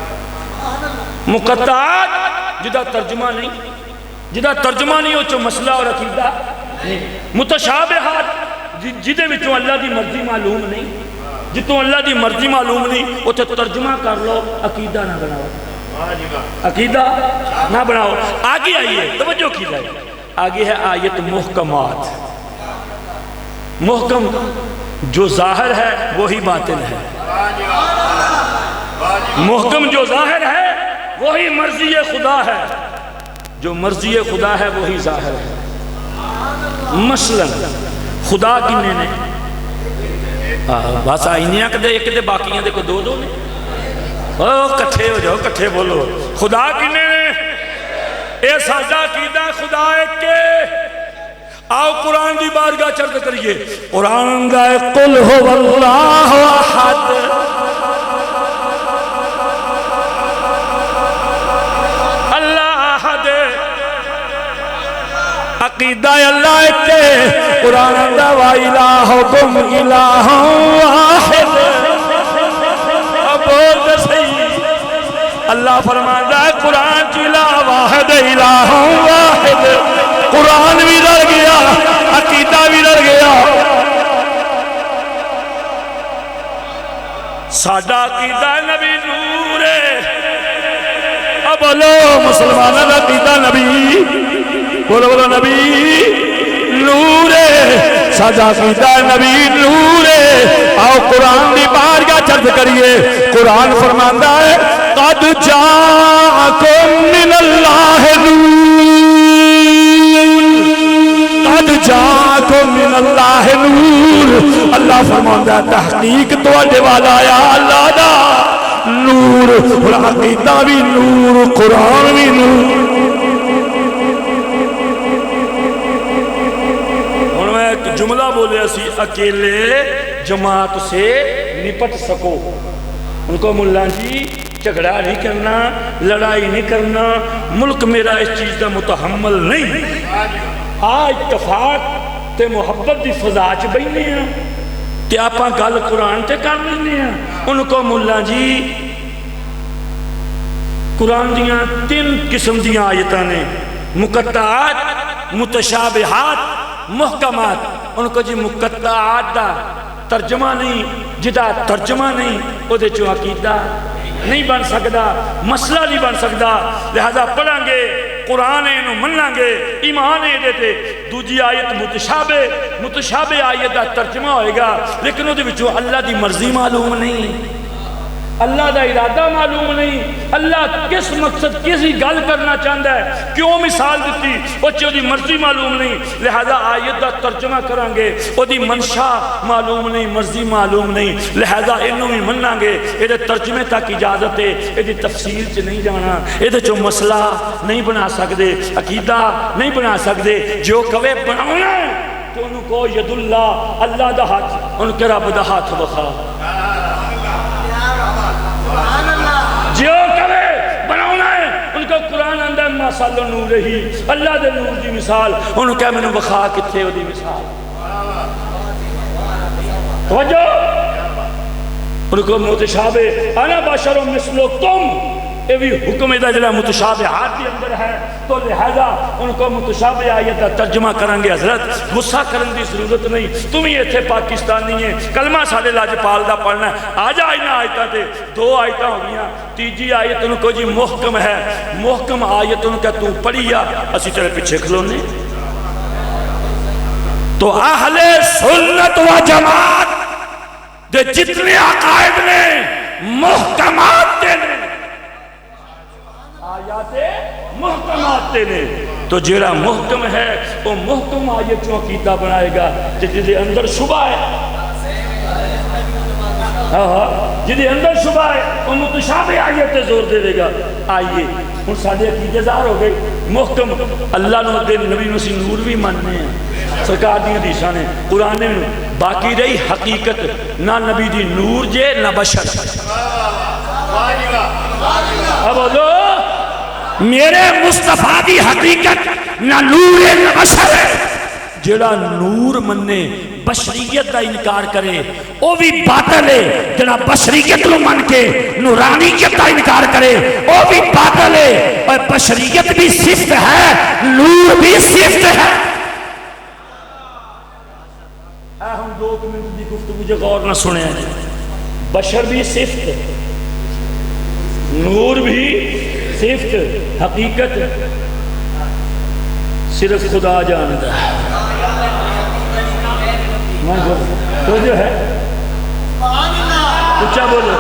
مقطعات جدہ ترجمہ نہیں جدہ ترجمہ نہیں ہو چو مسئلہ اور عقیدہ متشابہات جدے وچوں اللہ دی مرضی معلوم نہیں جتوں اللہ دی مرضی معلوم نہیں وہ تے ترجمہ کر لو عقیدہ نہ بناؤ عقیدہ نہ بناؤ آگے آئیے توجہ کی جائے آگے ہے آیت محکمات محکم جو ظاہر ہے وہی باطن ہے محکم جو ظاہر ہے وہی مرضی خدا ہے جو مرضی خدا ہے وہی ظاہر ہے مثلا خدا کنے نے بس آئینیاں کدے ایک دے باقیاں دے کو دو دو نے کٹھے ہو جاؤ کٹھے بولو خدا کنے نے اے سادہ کیدہ خدا ایک کے آؤ قرآن دی بارگاہ چرد کریے قرآن گائے قل هو اللہ احد اللہ احد عقیدہ اللہ کے قرآن دا وا الہکم الہ واحد بول دے صحیح اللہ فرماندا ہے قرآن چ الہ واحد الہ واحد قرآن بھی رل گیا عقیدہ بھی رل گیا ساڈا عقیدہ نبی نور ہے اب بولو مسلمانوں کا عقیدہ نبی بولو بولو نبی نور ہے ساڈا عقیدہ نبی نور ہے آؤ قرآن دی بارگاہ چرچ کریے قرآن فرماندا ہے قد جاءکم من اللہ نور قد جاءکم من اللہ نور اللہ فرماندا ہے تحقیق تواڈے والا آیا اللہ دا نور اور عقیدہ بھی نور قرآن بھی نور اور میں ایک جملہ بولے اسی اکیلے جماعت سے نپٹ سکو ان کو ملا جی جھگڑا نہیں کرنا لڑائی نہیں کرنا ملک میرا اس چیز کا متحمل نہیں اتفاق تے محبت دی فضا چ بیٹھے ہیں تے آپاں گل قرآن تے کر لینے ہیں ان کو ملا جی قرآن دیاں 3 قسم دیاں آیتاں نے مقطعات متشابہات محکمات ان کو جی مقطعات دا ترجمہ نہیں جدا ترجمہ نہیں او دے چوں عقیدہ نہیں بن سکتا مسئلہ نہیں بن سکتا لہذا پڑھیں گے قرآن انہوں مننا گے ایمان دیتے دوجی آیت متشابہ آیت دا ترجمہ ہوئے گا لیکن وہ دے وچوں اللہ دی مرضی معلوم نہیں اللہ دا ارادہ معلوم نہیں اللہ کس مقصد کسی گل کرنا چاہتا ہے کیوں مثال دیتی وہ دی مرضی معلوم نہیں لہذا آیت دا ترجمہ کریں گے وہ دی منشا معلوم نہیں مرضی معلوم نہیں لہذا انہوں بھی مننا گے یہ ترجمے تک اجازت ہے یہ تفصیل چ نہیں جانا یہ چو مسئلہ نہیں بنا سکتے عقیدہ نہیں بنا سکتے جو کوے بنانا ہے تو انہوں کو ید اللہ دا ہاتھ ان کے رب دا ہاتھ بخا جو کرے بناؤنا ہے ان کا قرآن اندر مثال نور ہی اللہ دے نور دی مثال انہوں کہا میں نے بخا کتے ہو دی مثال توجہ ان کو متشابہ انا بشر مثلکم یہ بھی حکم دا جلہ متشابہات بھی اندر ہے تو لہذا ان کو متشابہ آیت دا ترجمہ کریں گے حضرت غصہ کرنے دی ضرورت نہیں تم ہی ایتھے پاکستانی ہیں کلمہ سارے لاجپال دا پڑھنا ہے آجا آئینا آیتاں تے 2 آیتاں ہو گیا تیجی آیت ان کو جی محکم ہے محکم آیت ان کا تو پڑھیا اسی طرح پیچھے کھلونے تو اہل سنت و جماعت دے جتنے عقائد نے محکمات دے آیات محکمات نے تو جیڑا محکم ہے وہ محکم آیت جو عقیدہ بنائے گا جدے اندر شبہ ہے جدے اندر شبہ ہے وہ متشابہ آیت زور دے دے گا آئیے ان سارے عقیدے ظاہر ہو گئے محکم اللہ نے دے نبی نسی نور بھی ماننے ہیں سرکار دی حدیثاں نے قرآن میں باقی رہی حقیقت نہ نبی دی نور جے نہ بشر اب بولو میرے مصطفیٰ دی حقیقت نہ نور نہ بشر ہے جڑا نور مننے بشریت دا انکار کرے وہ بھی باطل ہے جڑا بشریت نو من کے نورانیت دا انکار کرے وہ بھی باطل ہے اور بشریت بھی صفت ہے نور بھی صفت ہے ہم 2 منٹ دی گفتگو مجھے غور نہ سنے بشر بھی صفت نور بھی صفت حقیقت صرف خدا جانتا ہے تو جو ہے اچھا بولو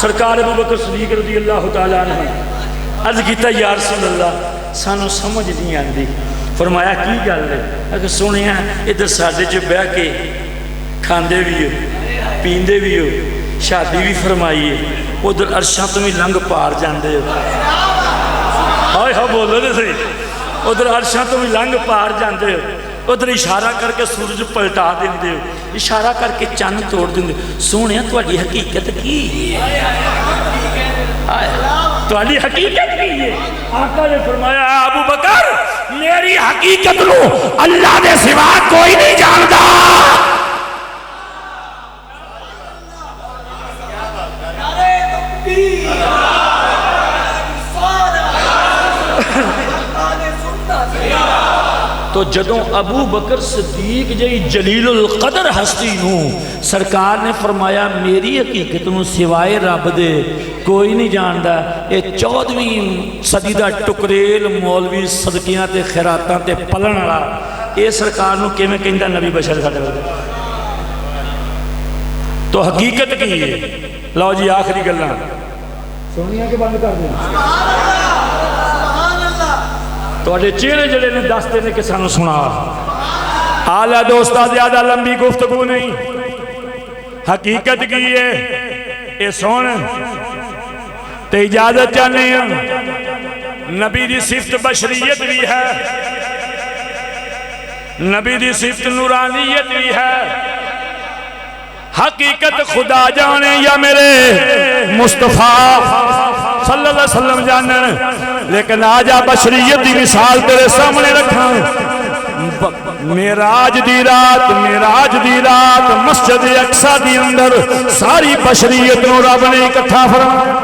سرکار ابو بکر صدیق رضی اللہ تعالیٰ عنہ عرض کیتا یا رسول اللہ سانو سمجھ نہیں آندی فرمایا کی گل ہے اگر سنیا ادھر ساڈے جو بہ کے کھاندے بھی ہو پیندے بھی ہو شادی بھی فرمائیے ادھر عرشاں تو بھی لنگ پار جاندے ہو ہائے ہاں بولو دے صحیح ادھر عرشاں تو بھی لنگ پار جاندے ہو ادھر اشارہ کر کے سورج پلٹا دیندے ہو اشارہ کر کے چند توڑ دیندے ہو سونے تواڈی حقیقت کی تواڈی حقیقت کی ہے آقا نے فرمایا ابو بکر میری حقیقت نو اللہ دے سوا کوئی نہیں جاندا. تو جدوں ابو بکر صدیق جی جلیل القدر ہستی نو سرکار نے فرمایا میری حقیقت نو سوائے رب دے کوئی نہیں جاندا. اے 14ویں صدی دا ٹکریل مولوی صدقیاں تے خیراتاں تے پلن والا اے سرکار نو کیویں کہندا نبی بشر ساڈے ورگا. تو حقیقت کی ہے؟ لو جی آخری گلاں سونیاں کے بند کر دیں. تواڈے چہرے جڑے نے دستے نے کہ سانو سنا. آلہ دوستا زیادہ لمبی گفتگو نہیں. حقیقت کی ہے اے سن تے اجازت چاہنے ہیں. نبی دی صفت بشریت بھی ہے, نبی دی صفت نورانیت بھی ہے. حقیقت خدا جانے یا میرے مصطفیٰ صلی اللہ علیہ وسلم جانے, لیکن آجا بشریت دی مثال تیرے سامنے رکھا. میراج دی رات مسجد اقصی دی اندر ساری بشریت نو رب نے اکٹھا فرمایا.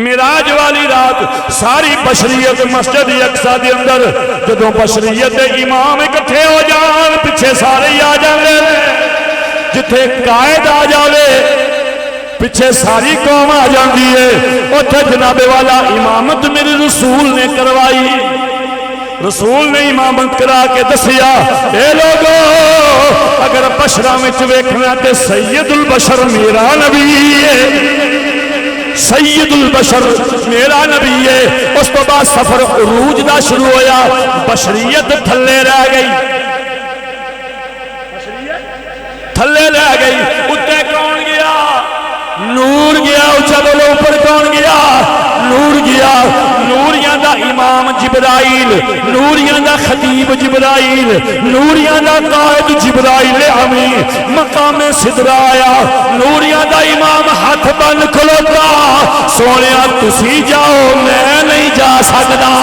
میراج والی رات ساری بشریت مسجد اقصی دی اندر جدوں بشریت امام اکٹھے ہو جان پیچھے سارے ہی آ جاندے. جتھے قائد آ جاوے پیچھے ساری قوم آ جاندی ہے. اوتھے جناب والا امامت میرے رسول نے کروائی. رسول نے امامت کرا کے دسیا اے لوگو اگر بشراں وچ ویکھنا تے سید البشر میرا نبی ہے, سید البشر میرا نبی ہے. اس تو بعد سفر عروج دا شروع ہویا, بشریت تھلے رہ گئی, تھلے رہ گئی. اتے کون گیا؟ نور گیا. اچھا بولو اوپر کون گیا؟ نور گیا. نوریاں دا امام جبرائیل, نوریاں دا خطیب جبرائیل, نوریاں دا قائد جبرائیل امین مقام صدرہ آیا. نوریاں دا امام ہاتھ بن کھلوتا, سونیا تسی جاؤ میں نہیں جا سکدا,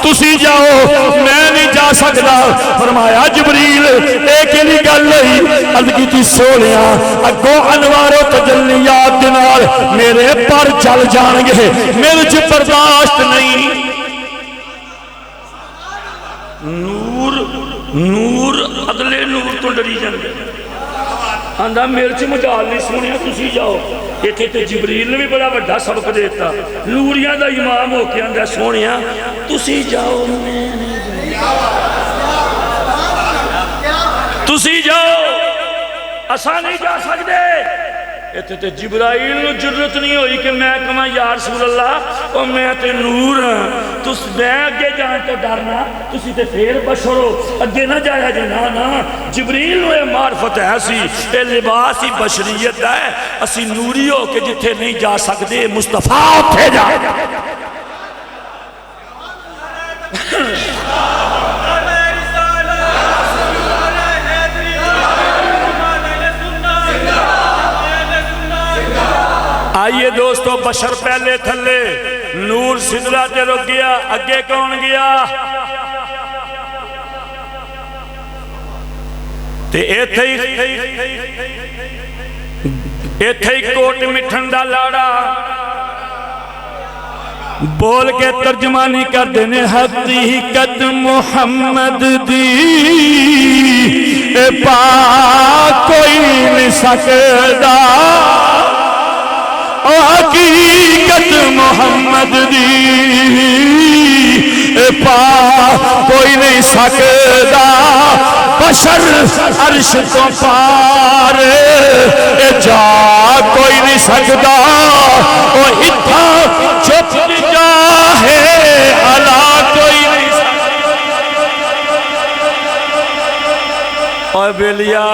تسی جاؤ میں نہیں جا سکدا. فرمایا جبریل ایک ہی گل ہوئی, عرض کیتی سونیا اگوں انوار و تجلیات دے نال میرے پر چل جان گے, میرے چ برداشت نہیں. نور اگلے نور تو ڈری جاندے, آندا میرے چ مجال نہیں. سونیا تسی جاؤ. ایتھے تے جبریل نے بھی بڑا بڑا سبق دیتا. نوریاں دا امام ہو کے آندا سونیا تسی جاؤ میں نہیں جاؤں, تسی جاؤ اساں نہیں جا سکدے. ایتھے تے جبرائیل نو جرت نہیں ہوئی کہ میں کہاں یا رسول اللہ او میں تے نور ہاں, تس میں اگے جان تو ڈرنا, تسی تے پھر بشر ہو اگے نہ جایا جے. نا جبریل نو یہ معرفت ہے سی, اے لباس ہی بشریت ہے. اسی نوری ہو کے جتھے نہیں جا سکدے مصطفیٰ اٹھے جا. آئیے دوستو, بشر پہلے تھلے, نور سدرہ تے رک گیا. اگے کون گیا؟ تے ایتھے ہی کوٹ مٹھن دا لاڑا بول کے ترجمانی کر دینے. حقیقت محمد دی اے پاک کوئی نہیں سکدا, حقیقت محمد دی اے پاک کوئی نہیں سکدا. بشر عرش تو پار اے جا کوئی نہیں سکدا. او اتھا چھپ جاہے علا کوئی نہیں سکدا. اور بیلیا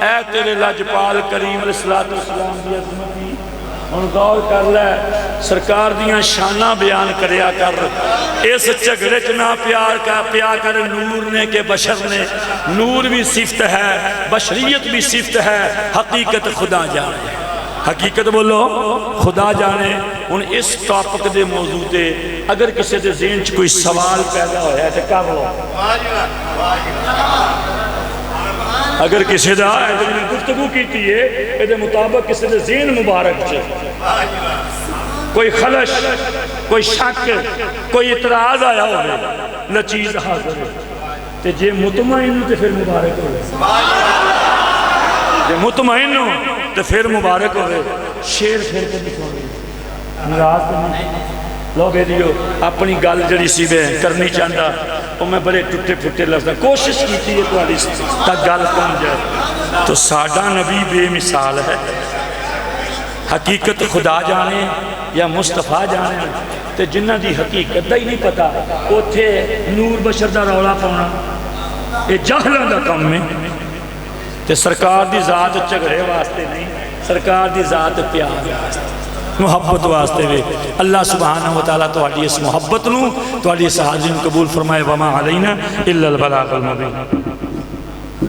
اے تیرے لاجپال کریم علیہ السلام دی عظمتی ہن غور کر لے. سرکار دیاں شاناں بیان کریا کر, اس جھگڑے چ نہ پیا کر. نور نے کہ بشر نے, نور بھی صفت ہے, بشریت بھی صفت ہے. حقیقت خدا جانے, حقیقت بولو خدا جانے. ہن اس ٹاپک دے موضوع تے اگر کسی دے ذہن چ کوئی سوال پیدا ہویا ہے تے کر لو اگر کسی دا گفتگو کیتی ہے اے مطابق کسی دے ذہن مبارک چ کوئی خلش کوئی شک کوئی اعتراض آیا ہوئے نہ چیز حاضر ہے تے جے مطمئن تے پھر مبارک ہوئے جے مطمئن ہو تے پھر مبارک ہوئے شیر پھر کے دکھاؤ ناراض نہیں لوگ دیو اپنی گل جڑی سی میں کرنی چاہتا اور میں بڑے ٹوٹے پھٹے لفظ کوشش کیتی ہے تواڈی تک گل پہنچ جائے تو ساڈا نبی بے مثال ہے حقیقت خدا جانے یا مصطفیٰ جانے تے جنہ دی حقیقت دا ہی نہیں پتا اوتھے نور بشر دا رولا پاؤنا یہ جاہلاں دا کم میں تے سرکار دی ذات جھگڑے واسطے نہیں سرکار دی ذات پیار واسطے محبت واسطے وے اللہ سبحانہ وتعالیٰ تواڈی اس محبت نو تواڈی اس حاضری قبول فرمائے وما علینا الا البلاغ المبین